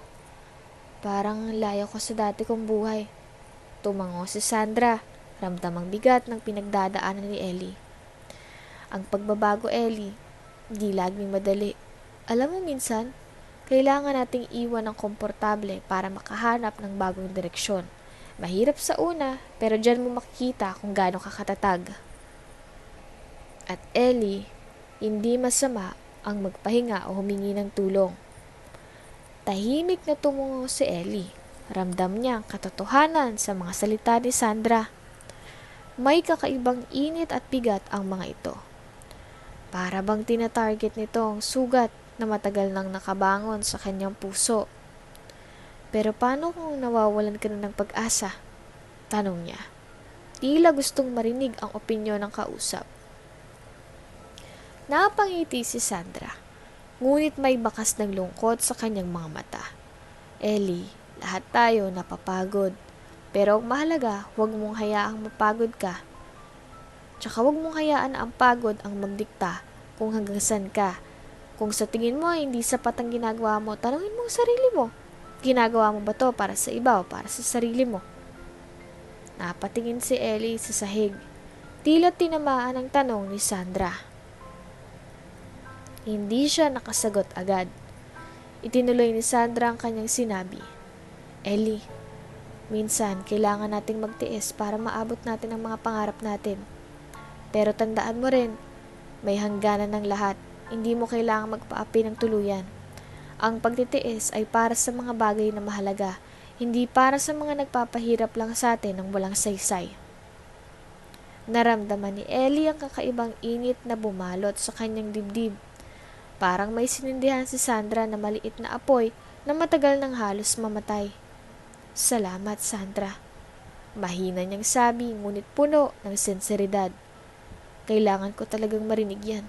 Parang layo ko sa dati kong buhay. Tumango si Sandra, ramdam ang bigat ng pinagdadaanan ni Ellie. Ang pagbabago, Ellie, di laging madali. Alam mo minsan, kailangan nating iwan ng komportable para makahanap ng bagong direksyon. Mahirap sa una, pero dyan mo makikita kung gaano ka katatag. At Ellie, hindi masama ang magpahinga o humingi ng tulong. Tahimik na tumungo si Ellie. Ramdam niya ang katotohanan sa mga salita ni Sandra. May kakaibang init at bigat ang mga ito. Para bang tinatarget nito ang sugat na matagal nang nakabangon sa kanyang puso. Pero paano kung nawawalan ka na ng pag-asa? Tanong niya. Tila gustong marinig ang opinyon ng kausap. Napangiti si Sandra, ngunit may bakas ng lungkot sa kanyang mga mata. Ellie, lahat tayo napapagod. Pero ang mahalaga, huwag mong hayaang mapagod ka. Tsaka huwag mong hayaan na ang pagod ang magdikta kung hanggang saan ka. Kung sa tingin mo hindi sapat ang ginagawa mo, tanungin mo ang sarili mo. Ginagawa mo ba to para sa iba o para sa sarili mo? Napatingin si Ellie sa sahig. Tila tinamaan ang tanong ni Sandra. Hindi siya nakasagot agad. Itinuloy ni Sandra ang kanyang sinabi. Ellie, minsan kailangan nating magtiis para maabot natin ang mga pangarap natin. Pero tandaan mo rin, may hangganan ng lahat. Hindi mo kailangang magpaapi ng tuluyan. Ang pagtitiis ay para sa mga bagay na mahalaga, hindi para sa mga nagpapahirap lang sa atin ng walang saysay. Naramdaman ni Ellie ang kakaibang init na bumalot sa kanyang dibdib. Parang may sinindihan si Sandra na maliit na apoy na matagal nang halos mamatay. Salamat, Sandra. Mahina niyang sabi, ngunit puno ng sinseridad. Kailangan ko talagang marinig yan.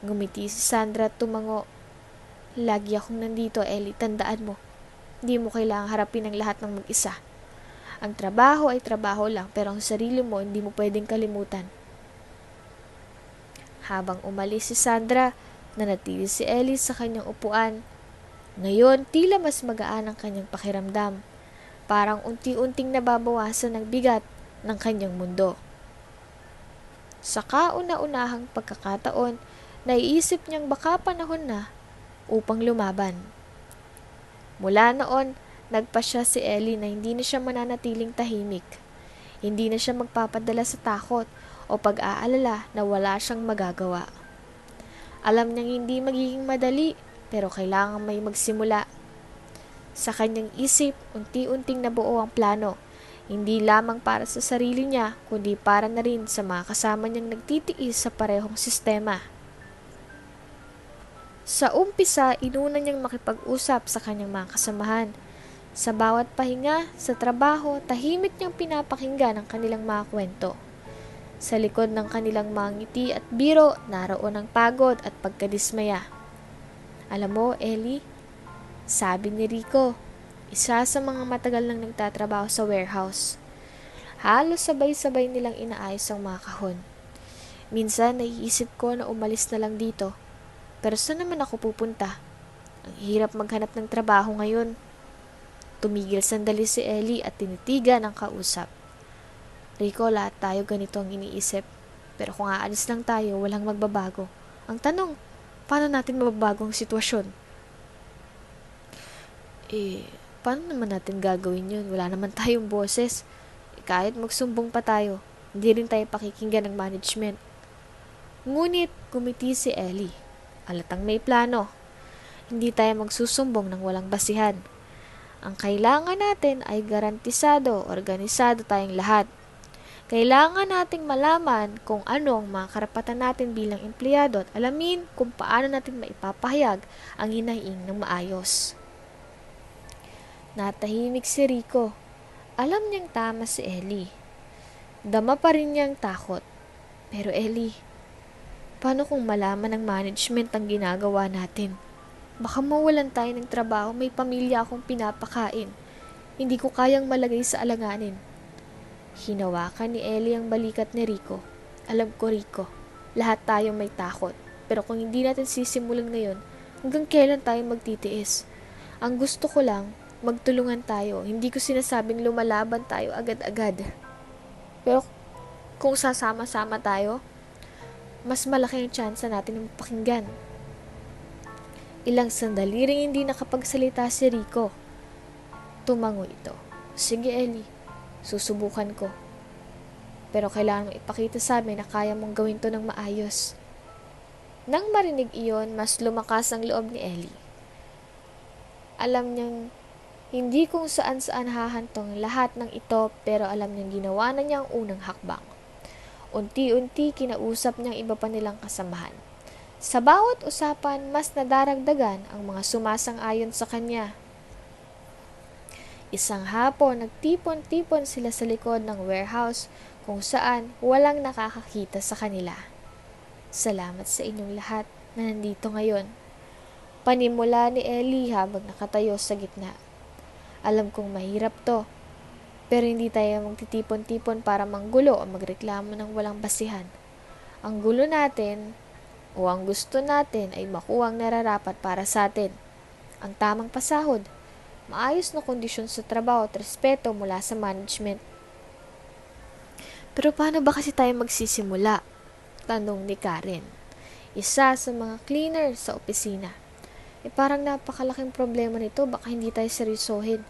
Ngumiti si Sandra at tumango. Lagi akong nandito, Ellie, tandaan mo. Hindi mo kailangang harapin ang lahat ng mag-isa. Ang trabaho ay trabaho lang, pero ang sarili mo hindi mo pwedeng kalimutan. Habang umalis si Sandra, nanatili si Ellie sa kanyang upuan. Ngayon, tila mas magaan ang kanyang pakiramdam. Parang unti-unting nababawasan ang bigat ng kanyang mundo. Sa kauna-unahang pagkakataon, naiisip niyang baka panahon na upang lumaban. Mula noon, nagpasya si Ellie na hindi na siya mananatiling tahimik. Hindi na siya magpapadala sa takot o pag-aalala na wala siyang magagawa. Alam niyang hindi magiging madali, pero kailangan may magsimula. Sa kanyang isip, unti-unting nabuo ang plano, hindi lamang para sa sarili niya, kundi para na rin sa mga kasama niyang nagtitiis sa parehong sistema. Sa umpisa, inuna niyang makipag-usap sa kanyang mga kasamahan. Sa bawat pahinga, sa trabaho, tahimik niyang pinapakinggan ang kanilang mga kwento. Sa likod ng kanilang mga ngiti at biro, naroon ang pagod at pagkadismaya. Alam mo, Ellie, sabi ni Rico, isa sa mga matagal nang nagtatrabaho sa warehouse. Halos sabay-sabay nilang inaayos ang mga kahon. Minsan, naiisip ko na umalis na lang dito. Pero saan naman ako pupunta? Ang hirap maghanap ng trabaho ngayon. Tumigil sandali si Ellie at tinitigan ang kausap. Rico, lahat tayo ganito ang iniisip. Pero kung aalis lang tayo, walang magbabago. Ang tanong, paano natin mababago ang sitwasyon? Paano naman natin gagawin yun? Wala naman tayong boses. Kahit magsumbong pa tayo, hindi rin tayo pakikinggan ng management. Ngunit, gumiti si Ellie. Alatang may plano. Hindi tayo magsusumbong ng walang basihan. Ang kailangan natin ay garantisado, organisado tayong lahat. Kailangan nating malaman kung ano ang mga karapatan natin bilang empleyado at alamin kung paano natin maipapahayag ang hinaing ng maayos. Natahimik si Rico. Alam niyang tama si Ellie. Dama pa rin niyang takot. Pero Ellie, paano kung malaman ng management ang ginagawa natin? Baka mawalan tayo ng trabaho, may pamilya akong pinapakain. Hindi ko kayang malagay sa alanganin. Hinawakan ni Ellie ang balikat ni Rico. Alam ko, Rico, lahat tayo may takot. Pero kung hindi natin sisimulan ngayon, hanggang kailan tayo magtitiis? Ang gusto ko lang, magtulungan tayo. Hindi ko sinasabing lumalaban tayo agad-agad. Pero kung sasama-sama tayo, mas malaki ang tsansa natin ng pakinggan. Ilang sandali ring hindi nakapagsalita si Rico. Tumango ito. Sige Ellie, susubukan ko. Pero kailangan mong ipakita sa amin na kaya mong gawin to ng maayos. Nang marinig iyon, mas lumakas ang loob ni Ellie. Alam niyang hindi kung saan-saan hahantong lahat ng ito, pero alam niyang ginawa na niya ang unang hakbang. Unti-unti kinausap niyang iba pa nilang kasamahan. Sa bawat usapan, mas nadaragdagan ang mga sumasang-ayon sa kanya. Isang hapon, nagtipon-tipon sila sa likod ng warehouse kung saan walang nakakakita sa kanila. Salamat sa inyong lahat na nandito ngayon. Panimula ni Ellie habang nakatayo sa gitna. Alam kong mahirap to, pero hindi tayo magtitipon-tipon para manggulo o magreklamo ng walang basihan. Ang gulo natin o ang gusto natin ay makuha ang nararapat para sa atin. Ang tamang pasahod, maayos na kondisyon sa trabaho at respeto mula sa management. Pero paano ba kasi tayo magsisimula? Tanong ni Karen, isa sa mga cleaner sa opisina. Parang napakalaking problema nito, baka hindi tayo seryosohin.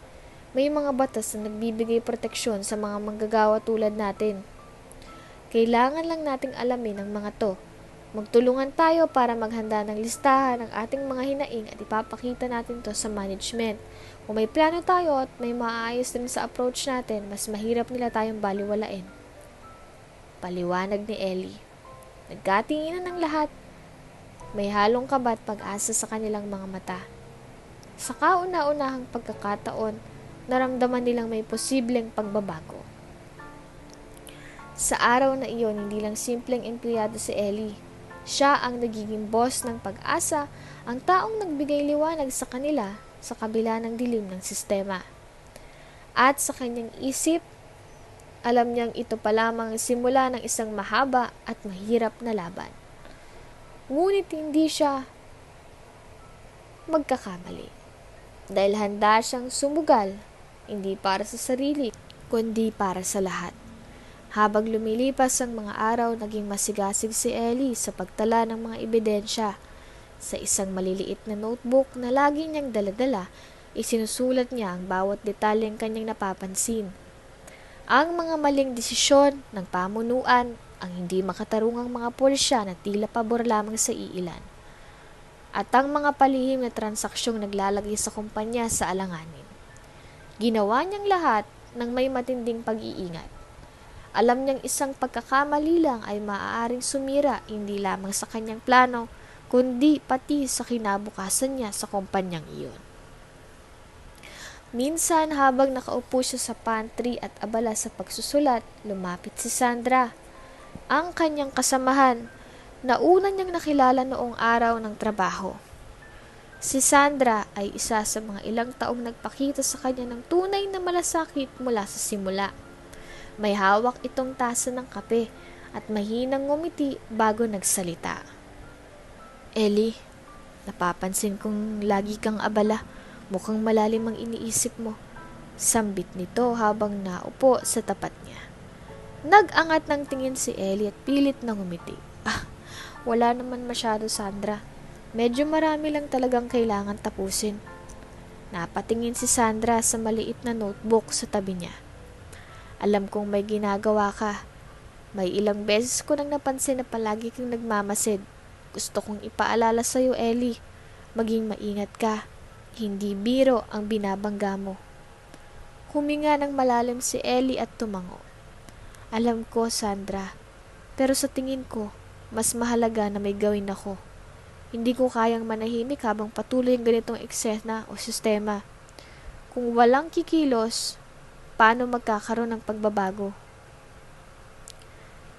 May mga batas na nagbibigay proteksyon sa mga manggagawa tulad natin. Kailangan lang nating alamin ang mga to. Magtulungan tayo para maghanda ng listahan ng ating mga hinaing at ipapakita natin to sa management. Kung may plano tayo at may maayos din sa approach natin, mas mahirap nila tayong baliwalain. Paliwanag ni Ellie. Nagkatinginan ng lahat. May halong kaba at pag-asa sa kanilang mga mata. Sa kauna-unahang pagkakataon, naramdaman nilang may posibleng pagbabago. Sa araw na iyon, hindi lang simpleng empleyado si Ellie. Siya ang nagiging boss ng pag-asa, ang taong nagbigay liwanag sa kanila sa kabila ng dilim ng sistema. At sa kanyang isip, alam niyang ito pa lamang ang simula ng isang mahaba at mahirap na laban. Ngunit hindi siya magkakamali. Dahil handa siyang sumugal, hindi para sa sarili, kundi para sa lahat. Habang lumilipas ang mga araw, naging masigasig si Ellie sa pagtala ng mga ebidensya. Sa isang maliliit na notebook na lagi niyang daladala, isinusulat niya ang bawat detalyeng kanyang napapansin. Ang mga maling desisyon ng pamunuan, ang hindi makatarungang mga pulisya na tila pabor lamang sa iilan, at ang mga palihim na transaksyong naglalagay sa kumpanya sa alanganin. Ginawa niyang lahat ng may matinding pag-iingat. Alam niyang isang pagkakamali lang ay maaaring sumira hindi lamang sa kanyang plano, kundi pati sa kinabukasan niya sa kumpanyang iyon. Minsan habang nakaupo siya sa pantry at abala sa pagsusulat, lumapit si Sandra, ang kanyang kasamahan na una niyang nakilala noong araw ng trabaho. Si Sandra ay isa sa mga ilang taong nagpakita sa kanya ng tunay na malasakit mula sa simula. May hawak itong tasa ng kape at mahinang ngumiti bago nagsalita. Ellie, napapansin kong lagi kang abala. Mukhang malalim ang iniisip mo. Sambit nito habang naupo sa tapat niya. Nag-angat ng tingin si Ellie at pilit na ngumiti. Wala naman masyado, Sandra. Medyo marami lang talagang kailangan tapusin. Napatingin si Sandra sa maliit na notebook sa tabi niya. Alam kong may ginagawa ka. May ilang beses ko nang napansin na palagi kang nagmamasid. Gusto kong ipaalala sa'yo, Ellie. Maging maingat ka. Hindi biro ang binabangga mo. Huminga ng malalim si Ellie at tumango. Alam ko, Sandra. Pero sa tingin ko, mas mahalaga na may gawin ako. Hindi ko kayang manahimik habang patuloy ang ganitong eksena o sistema. Kung walang kikilos, paano magkakaroon ng pagbabago.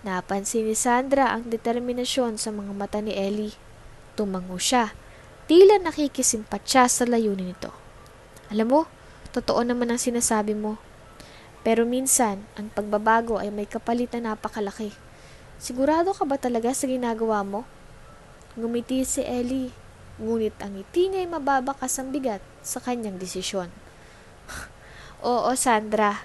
Napansin ni Sandra ang determinasyon sa mga mata ni Ellie. Tumango siya, tila nakikisimpat siya sa layunin nito. Alam mo, totoo naman ang sinasabi mo. Pero minsan, ang pagbabago ay may kapalit na napakalaki. Sigurado ka ba talaga sa ginagawa mo? Ngumiti si Ellie, ngunit ang ngiti niya ay mababakas ang bigat sa kanyang desisyon. Oo, Sandra.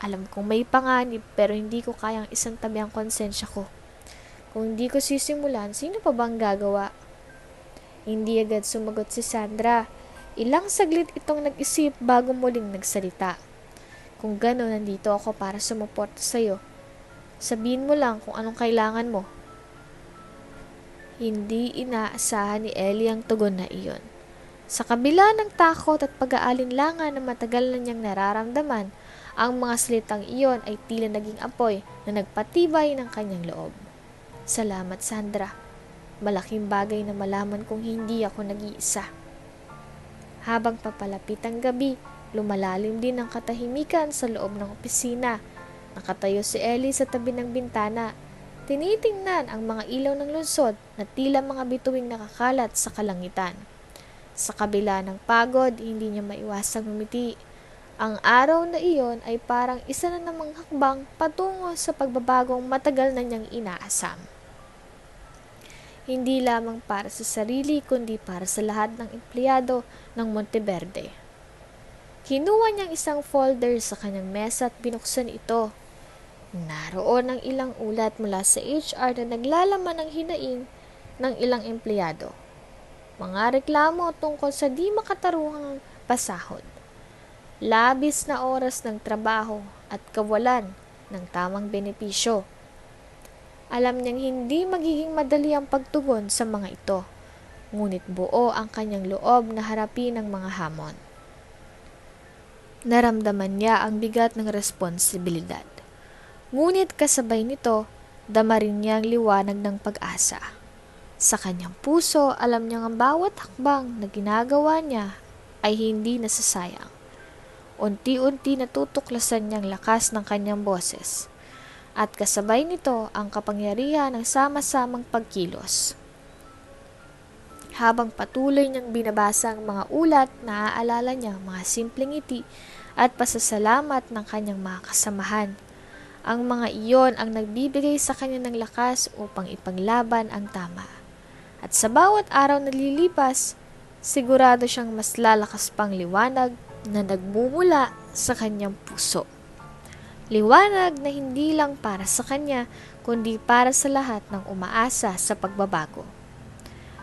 Alam kong may panganib pero hindi ko kayang isang tabi ang konsensya ko. Kung hindi ko sisimulan, sino pa bang gagawa? Hindi agad sumagot si Sandra. Ilang saglit itong nag-isip bago muling nagsalita. Kung gano'n, nandito ako para sumuporta sa'yo. Sabihin mo lang kung anong kailangan mo. Hindi inaasahan ni Ellie ang tugon na iyon. Sa kabila ng takot at pag-aalinlangan na matagal na niyang nararamdaman, ang mga salitang iyon ay tila naging apoy na nagpatibay ng kanyang loob. Salamat, Sandra. Malaking bagay na malaman kong hindi ako nag-iisa. Habang papalapit ang gabi, lumalalim din ang katahimikan sa loob ng opisina. Nakatayo si Ellie sa tabi ng bintana. Tinitingnan ang mga ilaw ng lungsod na tila mga bituing nakakalat sa kalangitan. Sa kabila ng pagod, hindi niya maiwasang ngumiti. Ang araw na iyon ay parang isa na namang hakbang patungo sa pagbabagong matagal na niyang inaasam. Hindi lamang para sa sarili kundi para sa lahat ng empleyado ng Monteverde. Kinuha niyang isang folder sa kanyang mesa at binuksan ito. Naroon ang ilang ulat mula sa HR na naglalaman ng hinaing ng ilang empleyado. Mga reklamo tungkol sa di makataruhang pasahod. Labis na oras ng trabaho at kawalan ng tamang benepisyo. Alam niyang hindi magiging madali ang pagtugon sa mga ito, ngunit buo ang kanyang loob na harapin ang mga hamon. Naramdaman niya ang bigat ng responsibilidad. Ngunit kasabay nito, dama rin niya ang liwanag ng pag-asa. Sa kanyang puso, alam niyang ang bawat hakbang na ginagawa niya ay hindi nasasayang. Unti-unti natutuklasan niyang lakas ng kanyang boses. At kasabay nito ang kapangyarihan ng sama-samang pagkilos. Habang patuloy niyang binabasa ang mga ulat, naaalala niya ang mga simpleng ngiti at pasasalamat ng kanyang mga kasamahan. Ang mga iyon ang nagbibigay sa kanya ng lakas upang ipanglaban ang tama. At sa bawat araw na lilipas, sigurado siyang mas lalakas pang liwanag na nagmumula sa kanyang puso. Liwanag na hindi lang para sa kanya, kundi para sa lahat ng umaasa sa pagbabago.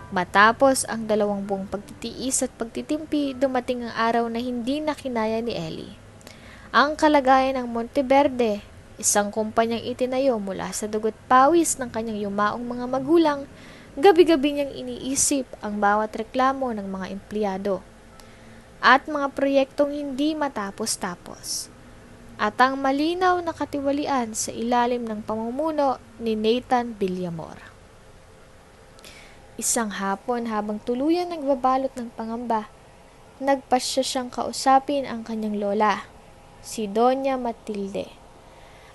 Matapos ang 2 buong pagtitiis at pagtitimpi, dumating ang araw na hindi na kinaya ni Ellie. Ang kalagayan ng Monteverde, isang kumpanyang itinayo mula sa dugo't pawis ng kanyang yumaong mga magulang, gabi-gabi niyang iniisip ang bawat reklamo ng mga empleyado at mga proyektong hindi matapos-tapos. At ang malinaw na katiwalian sa ilalim ng pamumuno ni Nathan Villamor. Isang hapon habang tuluyang nagbabalot ng pangamba, nagpasya siyang kausapin ang kanyang lola, si Doña Matilde.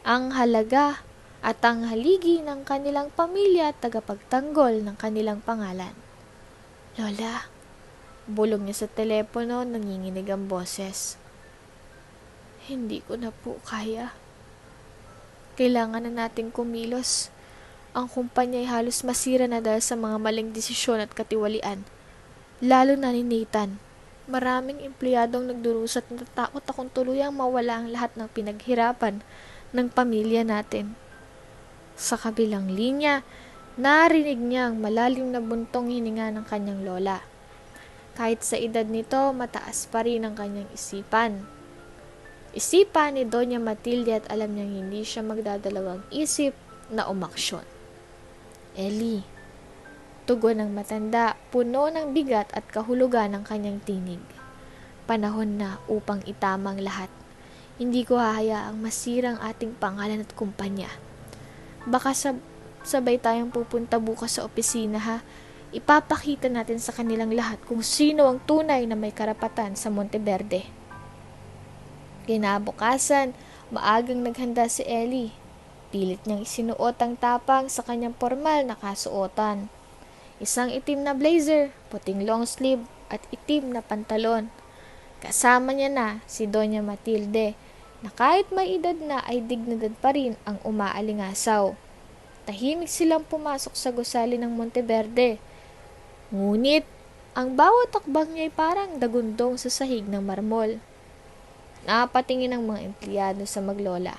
Ang halaga at ang haligi ng kanilang pamilya at tagapagtanggol ng kanilang pangalan. Lola, bulong niya sa telepono, nanginginig ang boses. Hindi ko na po kaya. Kailangan na nating kumilos. Ang kumpanya ay halos masira na dahil sa mga maling desisyon at katiwalian. Lalo na ni Nathan. Maraming empleyadong nagdurusa at natatakot akong tuluyang mawala ang lahat ng pinaghirapan ng pamilya natin. Sa kabilang linya, narinig niya ang malalim na buntong hininga ng kanyang lola. Kahit sa edad nito, mataas pa rin ang kanyang isipan. Isipan ni Doña Matilde at alam niyang hindi siya magdadalawang isip na umaksyon. Ellie, tugon ng matanda, puno ng bigat at kahulugan ng kanyang tinig. Panahon na upang itama ang lahat. Hindi ko hahayaang masira ang ating pangalan at kumpanya. Baka sabay tayong pupunta bukas sa opisina ha. Ipapakita natin sa kanilang lahat kung sino ang tunay na may karapatan sa Monteverde. Kinabukasan, maagang naghanda si Ellie. Pilit niyang isinuot ang tapang sa kanyang formal na kasuotan. Isang itim na blazer, puting long sleeve at itim na pantalon. Kasama niya na si Doña Matilde na kahit may edad na ay dignidad pa rin ang umaalingasaw. Tahimik silang pumasok sa gusali ng Monteverde. Ngunit, ang bawat takbang niya ay parang dagundong sa sahig ng marmol. Napatingin ang mga empleyado sa maglola.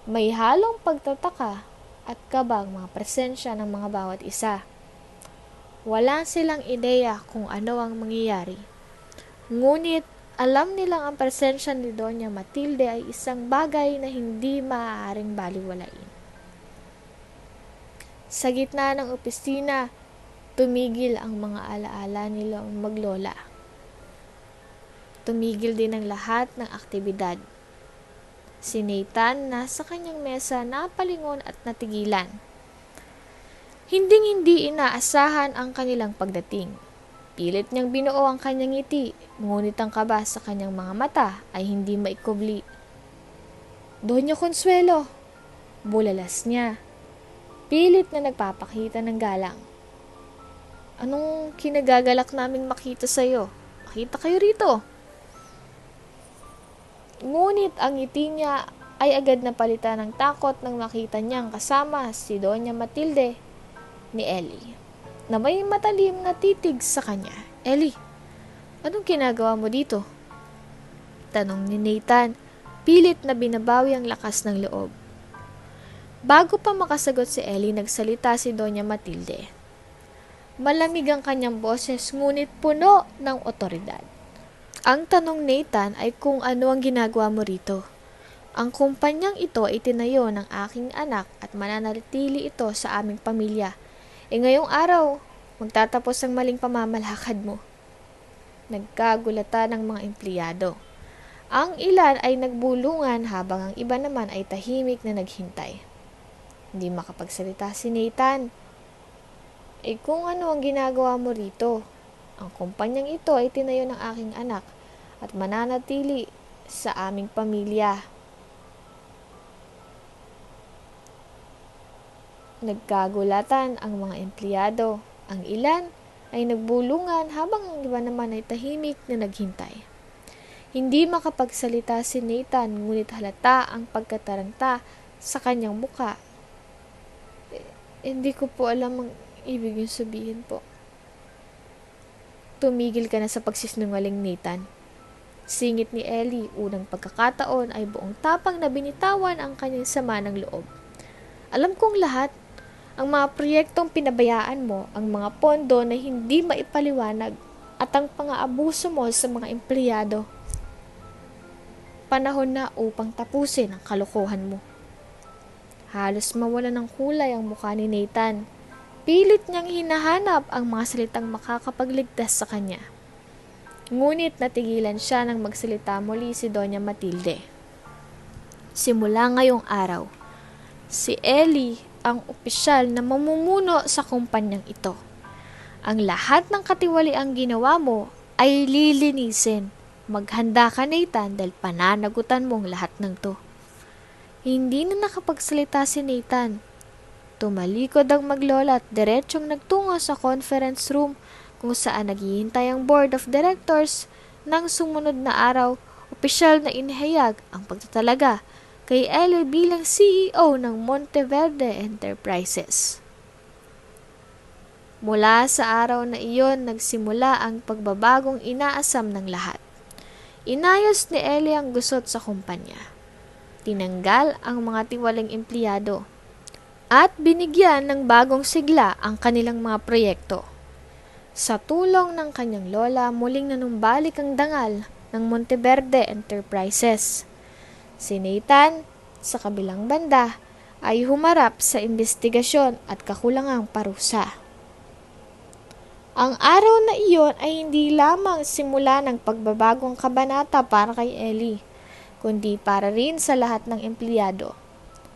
May halong pagtataka at kabang mga presensya ng mga bawat isa. Wala silang ideya kung ano ang mangyayari. Ngunit, alam nilang ang presensya ni Doña Matilde ay isang bagay na hindi maaaring baliwalain. Sa gitna ng opisina, tumigil ang mga alaala nilang maglola. Tumigil din ang lahat ng aktibidad. Si Nathan nasa kanyang mesa napalingon at natigilan. Hinding-hindi inaasahan ang kanilang pagdating. Pilit niyang binuo ang kanyang ngiti, ngunit ang kaba sa kanyang mga mata ay hindi maikubli. Doña Consuelo, bulalas niya. Pilit na nagpapakita ng galang. Anong kinagagalak naming makita sa'yo? Makita kayo rito. Ngunit ang ngiti niya ay agad na palitan ng takot nang makita niyang kasama si Doña Matilde ni Ellie, na may matalim na titig sa kanya. Ellie, anong ginagawa mo dito? Tanong ni Nathan, pilit na binabawi ang lakas ng loob. Bago pa makasagot si Ellie, nagsalita si Doña Matilde. Malamig ang kanyang boses, ngunit puno ng otoridad. Ang tanong Nathan ay kung ano ang ginagawa mo rito. Ang kumpanyang ito ay tinayo ng aking anak at mananatili ito sa aming pamilya. Ngayong araw, magtatapos ang maling pamamalakad mo. Nagkagulatan ng mga empleyado. Ang ilan ay nagbulungan habang ang iba naman ay tahimik na naghintay. Hindi makapagsalita si Nathan. Kung ano ang ginagawa mo rito? Ang kumpanyang ito ay tinayo ng aking anak at mananatili sa aming pamilya. Nagkagulatan ang mga empleyado. Ang ilan ay nagbulungan habang ang iba naman ay tahimik na naghintay. Hindi makapagsalita si Nathan, ngunit halata ang pagkataranta sa kanyang muka. Hindi ko po alam ang ibig yung sabihin po. Tumigil ka na sa pagsisinungaling, Nathan. Singit ni Ellie, unang pagkakataon ay buong tapang na binitawan ang kanyang sama ng loob. Alam kong lahat, ang mga proyektong pinabayaan mo, ang mga pondo na hindi maipaliwanag, at ang pang-aabuso mo sa mga empleyado. Panahon na upang tapusin ang kalokohan mo. Halos mawala ng kulay ang mukha ni Nathan. Pilit niyang hinahanap ang mga salitang makakapagligtas sa kanya. Ngunit natigilan siya nang magsalita muli si Doña Matilde. Simula ngayong araw, si Ellie ang opisyal na mamumuno sa kumpanyang ito. Ang lahat ng katiwaliang ginawa mo ay lilinisin. Maghanda ka, Nathan, dahil pananagutan mo ang lahat ng to. Hindi na nakapagsalita si Nathan. Tumalikod ang maglola at diretsong nagtungo sa conference room kung saan naghihintay ang board of directors. Nang sumunod na araw, opisyal na inihayag ang pagtatalaga kay Ellie bilang CEO ng Monteverde Enterprises. Mula sa araw na iyon, nagsimula ang pagbabagong inaasam ng lahat. Inayos ni Ellie ang gusot sa kumpanya. Tinanggal ang mga tiwaling empleyado at binigyan ng bagong sigla ang kanilang mga proyekto. Sa tulong ng kanyang lola, muling nanumbalik ang dangal ng Monteverde Enterprises. Si Nathan, sa kabilang banda, ay humarap sa investigasyon at kakulangang parusa. Ang araw na iyon ay hindi lamang simula ng pagbabagong kabanata para kay Ellie, kundi para rin sa lahat ng empleyado.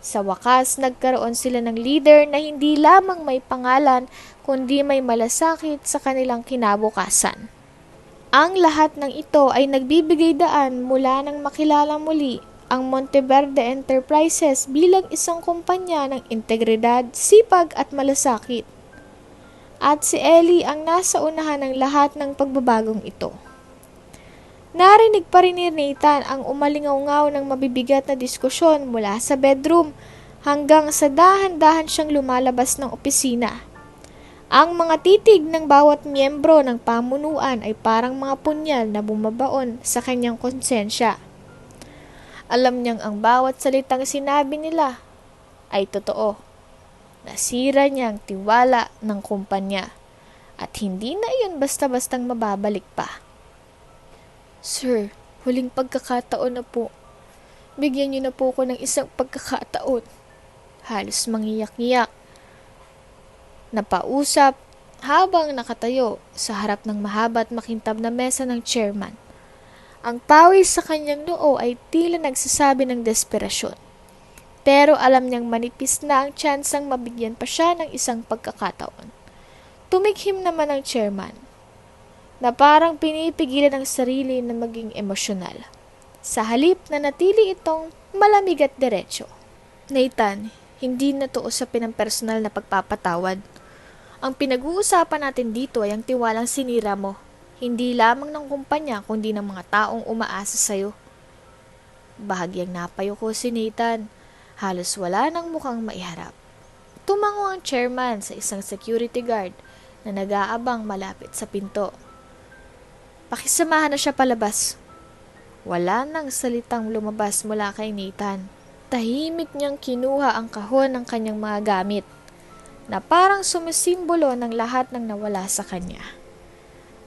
Sa wakas, nagkaroon sila ng leader na hindi lamang may pangalan, kundi may malasakit sa kanilang kinabukasan. Ang lahat ng ito ay nagbibigay daan mula nang makilala muli ang Monteverde Enterprises bilang isang kumpanya ng integridad, sipag at malasakit. At si Ellie ang nasa unahan ng lahat ng pagbabagong ito. Narinig pa rin ni Nathan ang umalingaw-ngaw ng mabibigat na diskusyon mula sa bedroom hanggang sa dahan-dahan siyang lumalabas ng opisina. Ang mga titig ng bawat miyembro ng pamunuan ay parang mga punyal na bumabaon sa kanyang konsensya. Alam niyang ang bawat salitang sinabi nila ay totoo. Nasira niya ang tiwala ng kumpanya at hindi na iyon basta-bastang mababalik pa. Sir, huling pagkakataon na po. Bigyan niyo na po ako ng isang pagkakataon. Halos mangiyak-ngiyak. Napausap habang nakatayo sa harap ng mahaba at makintab na mesa ng chairman. Ang pawis sa kanyang noo ay tila nagsasabi ng desperasyon. Pero alam niyang manipis na ang tsansang mabigyan pa siya ng isang pagkakataon. Tumikhim naman ang chairman, na parang pinipigilan ang sarili na maging emosyonal. Sa halip na natili itong malamig at diretsyo. Nathan, hindi na to usapin ang personal na pagpapatawad. Ang pinag-uusapan natin dito ay ang tiwalang sinira mo. Hindi lamang ng kumpanya kundi ng mga taong umaasa sa'yo. Bahagyang napayo ko si Nathan. Halos wala nang mukhang maiharap. Tumango ang chairman sa isang security guard na nag-aabang malapit sa pinto. Pakisamahan na siya palabas. Wala nang salitang lumabas mula kay Nathan. Tahimik niyang kinuha ang kahon ng kanyang mga gamit na parang sumisimbolo ng lahat ng nawala sa kanya.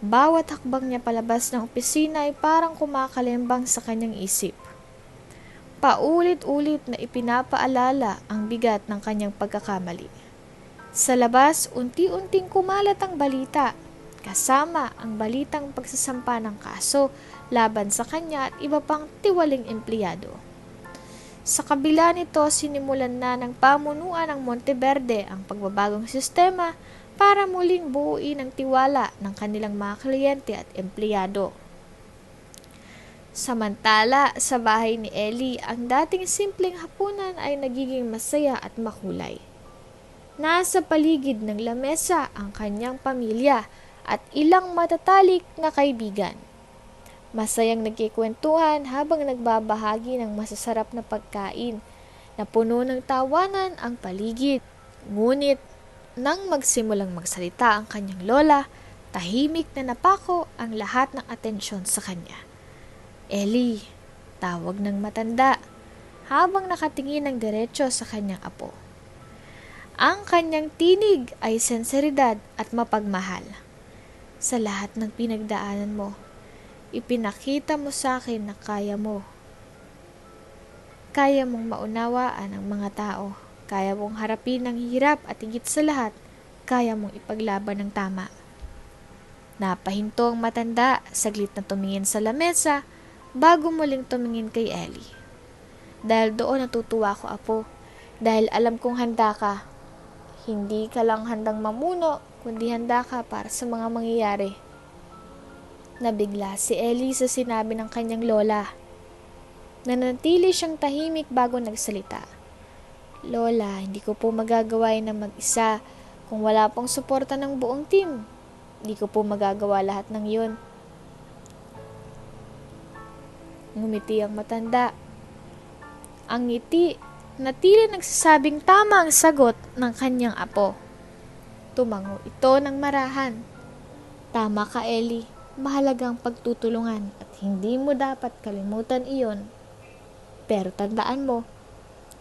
Bawat hakbang niya palabas ng opisina ay parang kumakalimbang sa kanyang isip. Paulit-ulit na ipinapaalala ang bigat ng kanyang pagkakamali. Sa labas, unti-unting kumalat ang balita, kasama ang balitang pagsasampa ng kaso laban sa kanya at iba pang tiwaling empleyado. Sa kabila nito, sinimulan na ng pamunuan ng Monteverde ang pagbabagong sistema para muling buuin ang tiwala ng kanilang mga kliyente at empleyado. Samantala, sa bahay ni Ellie, ang dating simpleng hapunan ay nagiging masaya at makulay. Nasa paligid ng lamesa ang kanyang pamilya at ilang matatalik na kaibigan. Masayang nagkikwentuhan habang nagbabahagi ng masasarap na pagkain na puno ng tawanan ang paligid. Ngunit, nang magsimulang magsalita ang kanyang lola, tahimik na napako ang lahat ng atensyon sa kanya. Ellie, tawag ng matanda, habang nakatingin ng diretsyo sa kanyang apo. Ang kanyang tinig ay senseridad at mapagmahal. Sa lahat ng pinagdaanan mo, ipinakita mo sa akin na kaya mo. Kaya mong maunawaan ang mga tao. Kaya mong harapin ang hirap at higit sa lahat, kaya mong ipaglaban ng tama. Napahinto ang matanda, saglit na tumingin sa lamesa, bago muling tumingin kay Ellie. Dahil doon natutuwa ko, apo. Dahil alam kong handa ka. Hindi ka lang handang mamuno, kundi handa ka para sa mga mangyayari. Nabigla si Ellie sa sinabi ng kanyang lola. Nanatili siyang tahimik bago nagsalita. Lola, hindi ko po magagawa na mag-isa kung wala pong suporta ng buong team. Hindi ko po magagawa lahat ng yun. Ngumiti ang matanda. Ang ngiti na tila nagsasabing tama ang sagot ng kanyang apo. Tumango ito ng marahan. Tama ka, Ellie. Mahalagang pagtutulungan at hindi mo dapat kalimutan iyon. Pero tandaan mo,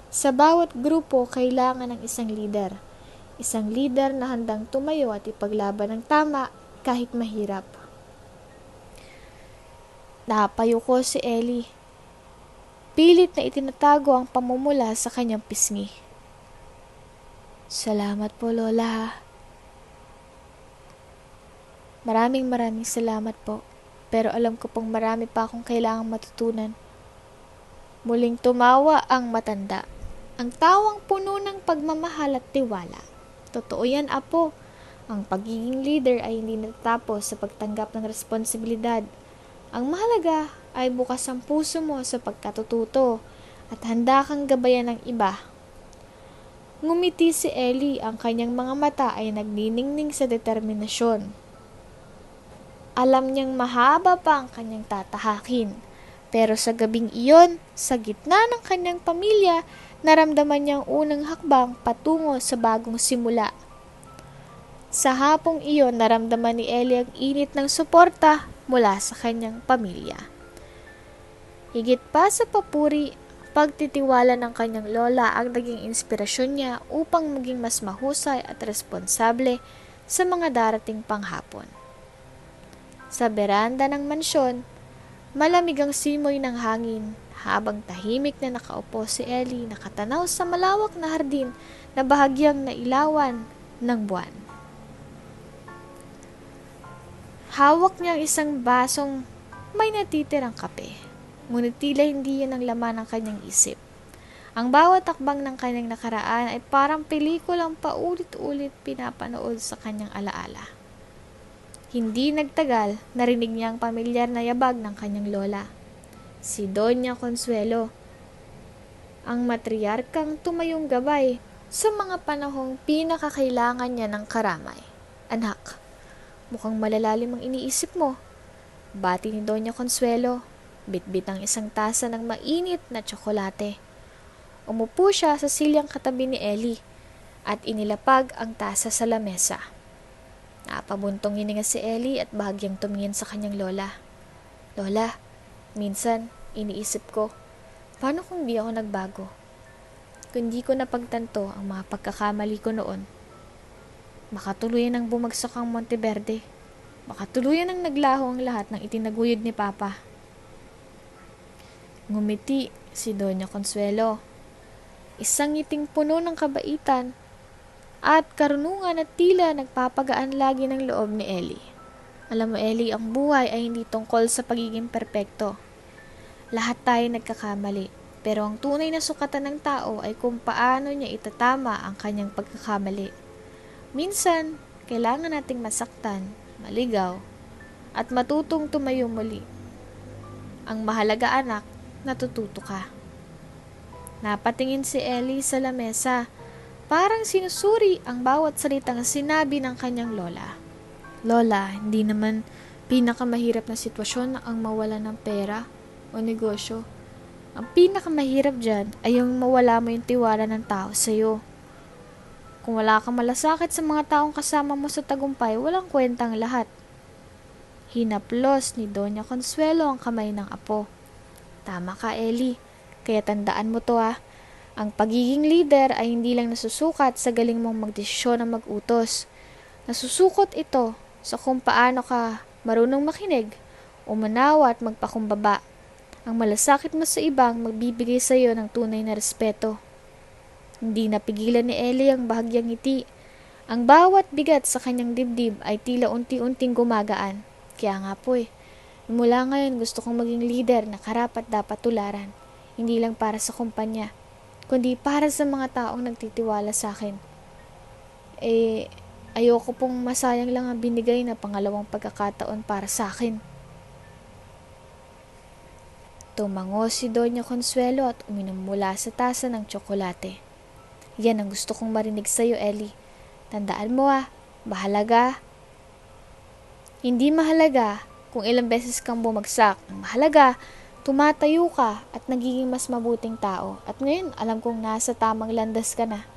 sa bawat grupo kailangan ng isang leader. Isang leader na handang tumayo at ipaglaban ng tama kahit mahirap. Napayo ko si Ellie. Pilit na itinatago ang pamumula sa kanyang pisngi. Salamat po, Lola. Maraming salamat po. Pero alam ko pong marami pa akong kailangang matutunan. Muling tumawa ang matanda. Ang tawang puno ng pagmamahal at tiwala. Totoo yan, apo. Ang pagiging leader ay hindi natatapos sa pagtanggap ng responsibilidad. Ang mahalaga ay bukas ang puso mo sa pagkatututo at handa kang gabayan ng iba. Ngumiti si Ellie, ang kanyang mga mata ay nagniningning sa determinasyon. Alam niyang mahaba pa ang kanyang tatahakin. Pero sa gabing iyon, sa gitna ng kanyang pamilya, naramdaman niyang unang hakbang patungo sa bagong simula. Sa hapong iyon, naramdaman ni Ellie ang init ng suporta mula sa kanyang pamilya. Higit pa sa papuri, pagtitiwala ng kanyang lola ang naging inspirasyon niya upang maging mas mahusay at responsable sa mga darating panghapon. Sa beranda ng mansyon, malamig ang simoy ng hangin habang tahimik na nakaupo si Ellie, nakatanaw sa malawak na hardin na bahagyang nailawan ng buwan. Hawak niya ang isang basong may natitirang kape, ngunit tila hindi yan ang laman ng kanyang isip. Ang bawat takbang ng kanyang nakaraan ay parang pelikulang paulit-ulit pinapanood sa kanyang alaala. Hindi nagtagal, narinig niya ang pamilyar na yabag ng kanyang lola, si Doña Consuelo, ang matriarkang tumayong gabay sa mga panahong pinakakailangan niya ng karamay. "Anak, mukhang malalalim ang iniisip mo," bati ni Doña Consuelo, bitbit ang isang tasa ng mainit na tsokolate. Umupo siya sa silyang katabi ni Ellie at inilapag ang tasa sa lamesa. Napabuntong hininga si Ellie at bahagyang tumingin sa kanyang lola. "Lola, minsan iniisip ko, paano kung di ako nagbago? Kung di ko napagtanto ang mga pagkakamali ko noon. Baka tuluyan ang bumagsak ang Monteverde. Baka tuluyan ang naglaho ang lahat ng itinaguyod ni Papa." Ngumiti si Doña Consuelo. Isang ngiting puno ng kabaitan at karunungan at tila nagpapagaan lagi ng loob ni Ellie. "Alam mo, Ellie, ang buhay ay hindi tungkol sa pagiging perpekto. Lahat tayo nagkakamali, pero ang tunay na sukatan ng tao ay kung paano niya itatama ang kanyang pagkakamali. Minsan, kailangan nating masaktan, maligaw, at matutong tumayo muli. Ang mahalaga, anak, natututo ka." Napatingin si Ellie sa lamesa, parang sinusuri ang bawat salitang sinabi ng kanyang lola. "Lola, hindi naman pinakamahirap na sitwasyon ang mawala ng pera o negosyo. Ang pinakamahirap dyan ay yung mawala mo yung tiwala ng tao sa'yo. Kung wala kang malasakit sa mga taong kasama mo sa tagumpay, walang kwentang lahat." Hinaplos ni Doña Consuelo ang kamay ng apo. "Tama ka, Ellie. Kaya tandaan mo to, ah. Ang pagiging leader ay hindi lang nasusukat sa galing mong magdesisyon na mag-utos. Nasusukot ito sa kung paano ka marunong makinig, umanawa at magpakumbaba. Ang malasakit mo sa ibang magbibigay sa iyo ng tunay na respeto." Hindi napigilan ni Ellie ang bahagyang ngiti. Ang bawat bigat sa kanyang dibdib ay tila unti-unting gumagaan. "Kaya nga po mula ngayon gusto kong maging leader na karapat dapat tularan. Hindi lang para sa kumpanya, kundi para sa mga taong nagtitiwala sa akin. Ayoko pong masayang lang ang binigay na pangalawang pagkakataon para sa akin." Tumango si Doña Consuelo at uminom mula sa tasa ng tsokolate. "Yan ang gusto kong marinig sa'yo, Ellie. Tandaan mo, mahalaga. Hindi mahalaga kung ilang beses kang bumagsak. Ang mahalaga, tumatayo ka at nagiging mas mabuting tao. At ngayon, alam kong nasa tamang landas ka na."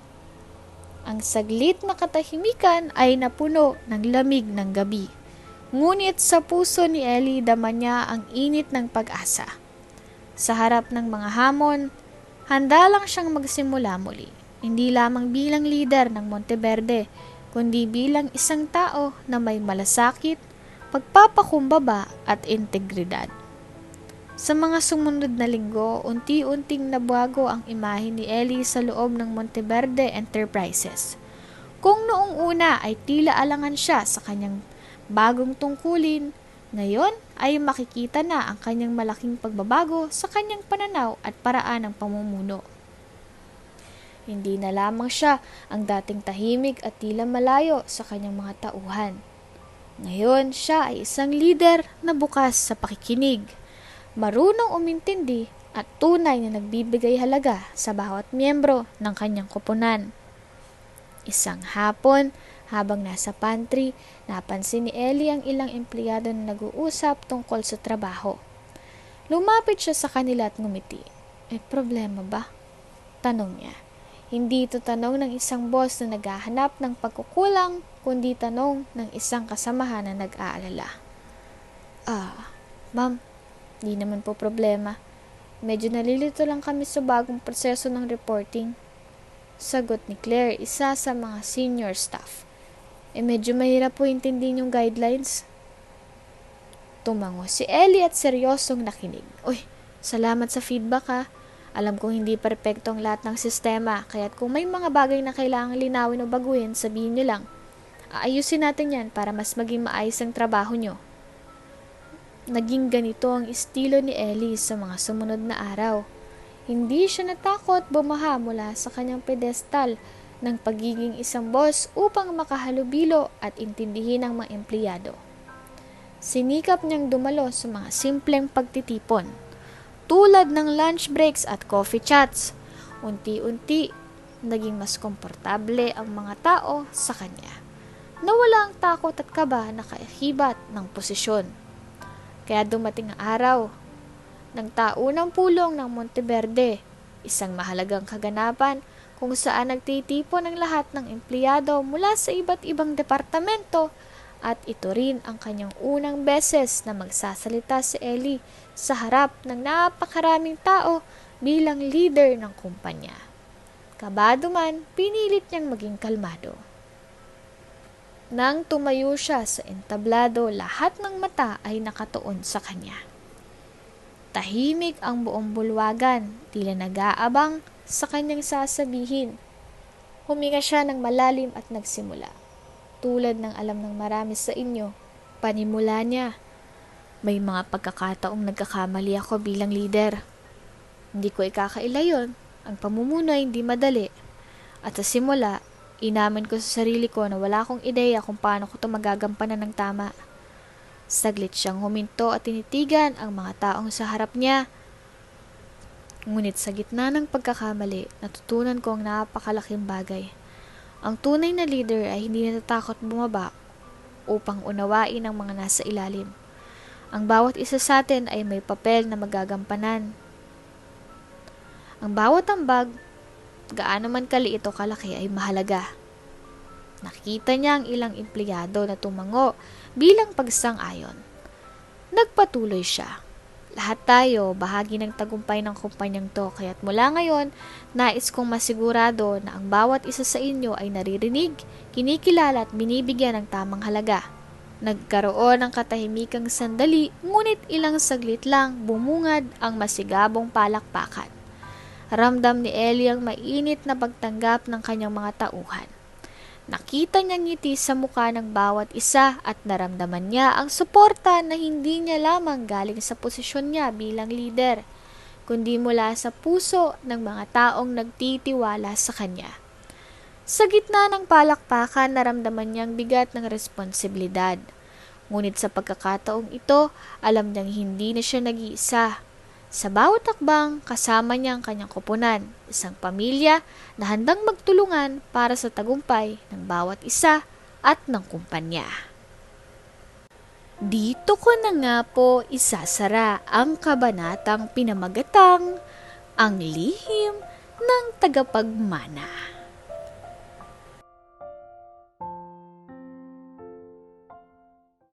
Ang saglit na katahimikan ay napuno ng lamig ng gabi. Ngunit sa puso ni Ellie, dama niya ang init ng pag-asa. Sa harap ng mga hamon, handa lang siyang magsimula muli. Hindi lamang bilang leader ng Monteverde, kundi bilang isang tao na may malasakit, pagpapakumbaba at integridad. Sa mga sumunod na linggo, unti-unting nabago ang imahe ni Ellie sa loob ng Monteverde Enterprises. Kung noong una ay tila alangan siya sa kanyang bagong tungkulin, ngayon ay makikita na ang kanyang malaking pagbabago sa kanyang pananaw at paraan ng pamumuno. Hindi na lamang siya ang dating tahimik at tila malayo sa kanyang mga tauhan. Ngayon, siya ay isang leader na bukas sa pakikinig, marunong umintindi at tunay na nagbibigay halaga sa bawat miyembro ng kanyang koponan. Isang hapon, habang nasa pantry, napansin ni Ellie ang ilang empleyado na nag-uusap tungkol sa trabaho. Lumapit siya sa kanila at ngumiti. May problema ba? Tanong niya. Hindi ito tanong ng isang boss na naghahanap ng pagkukulang, kundi tanong ng isang kasamahan na nag-aalala. Ma'am, di naman po problema. Medyo nalilito lang kami sa bagong proseso ng reporting. Sagot ni Claire, isa sa mga senior staff. Medyo mahirap po intindihin yung guidelines. Tumango si Ellie at seryosong nakinig. Uy, salamat sa feedback ha. Alam kong hindi perpekto ang lahat ng sistema, kaya't kung may mga bagay na kailangang linawin o baguhin, sabihin nyo lang. Aayusin natin yan para mas maging maayos ang trabaho nyo. Naging ganito ang estilo ni Ellie sa mga sumunod na araw. Hindi siya natakot bumaha mula sa kanyang pedestal ng pagiging isang boss upang makahalubilo at intindihin ang mga empleyado. Sinikap niyang dumalo sa mga simpleng pagtitipon, tulad ng lunch breaks at coffee chats. Unti-unti, naging mas komportable ang mga tao sa kanya. Nawala ang takot at kaba na kaakibat ng posisyon. Kaya dumating ang araw ng taunang pulong ng Monteverde, isang mahalagang kaganapan kung saan nagtitipon ang lahat ng empleyado mula sa iba't ibang departamento, at ito rin ang kanyang unang beses na magsasalita si Ellie sa harap ng napakaraming tao bilang leader ng kumpanya. Kabado man, pinilit niyang maging kalmado. Nang tumayo siya sa entablado, lahat ng mata ay nakatuon sa kanya. Tahimik ang buong bulwagan, tila nag-aabang sa kanyang sasabihin. Huminga siya ng malalim at nagsimula. Tulad ng alam ng marami sa inyo, panimula niya. May mga pagkakataong nagkakamali ako bilang leader. Hindi ko ikakaila yun. Ang pamumuno ay hindi madali. At sa simula, inamin ko sa sarili ko na wala akong ideya kung paano ko ito magagampanan ng tama. Saglit siyang huminto at tinitigan ang mga taong sa harap niya. Ngunit sa gitna ng pagkakamali, natutunan ko ang napakalaking bagay. Ang tunay na leader ay hindi natatakot bumaba upang unawain ang mga nasa ilalim. Ang bawat isa sa atin ay may papel na magagampanan. Ang bawat ambag, gaano man kaliit o kalaki, ay mahalaga. Nakita niya ang ilang empleyado na tumango bilang pagsang-ayon. Nagpatuloy siya. Lahat tayo bahagi ng tagumpay ng kumpanyang to, kaya't mula ngayon, nais kong masigurado na ang bawat isa sa inyo ay naririnig, kinikilala at binibigyan ng tamang halaga. Nagkaroon ng katahimikang sandali, ngunit ilang saglit lang bumungad ang masigabong palakpakan. Ramdam ni Ellie ang mainit na pagtanggap ng kanyang mga tauhan. Nakita niya ngiti sa mukha ng bawat isa at naramdaman niya ang suporta na hindi niya lamang galing sa posisyon niya bilang leader, kundi mula sa puso ng mga taong nagtitiwala sa kanya. Sa gitna ng palakpakan, naramdaman niyang bigat ng responsibilidad. Ngunit sa pagkakataong ito, alam niyang hindi na siya nag-iisa. Sa bawat takbang, kasama niya ang kanyang koponan, isang pamilya na handang magtulungan para sa tagumpay ng bawat isa at ng kumpanya. Dito ko na nga po isasara ang kabanatang pinamagatang Ang Lihim ng Tagapagmana.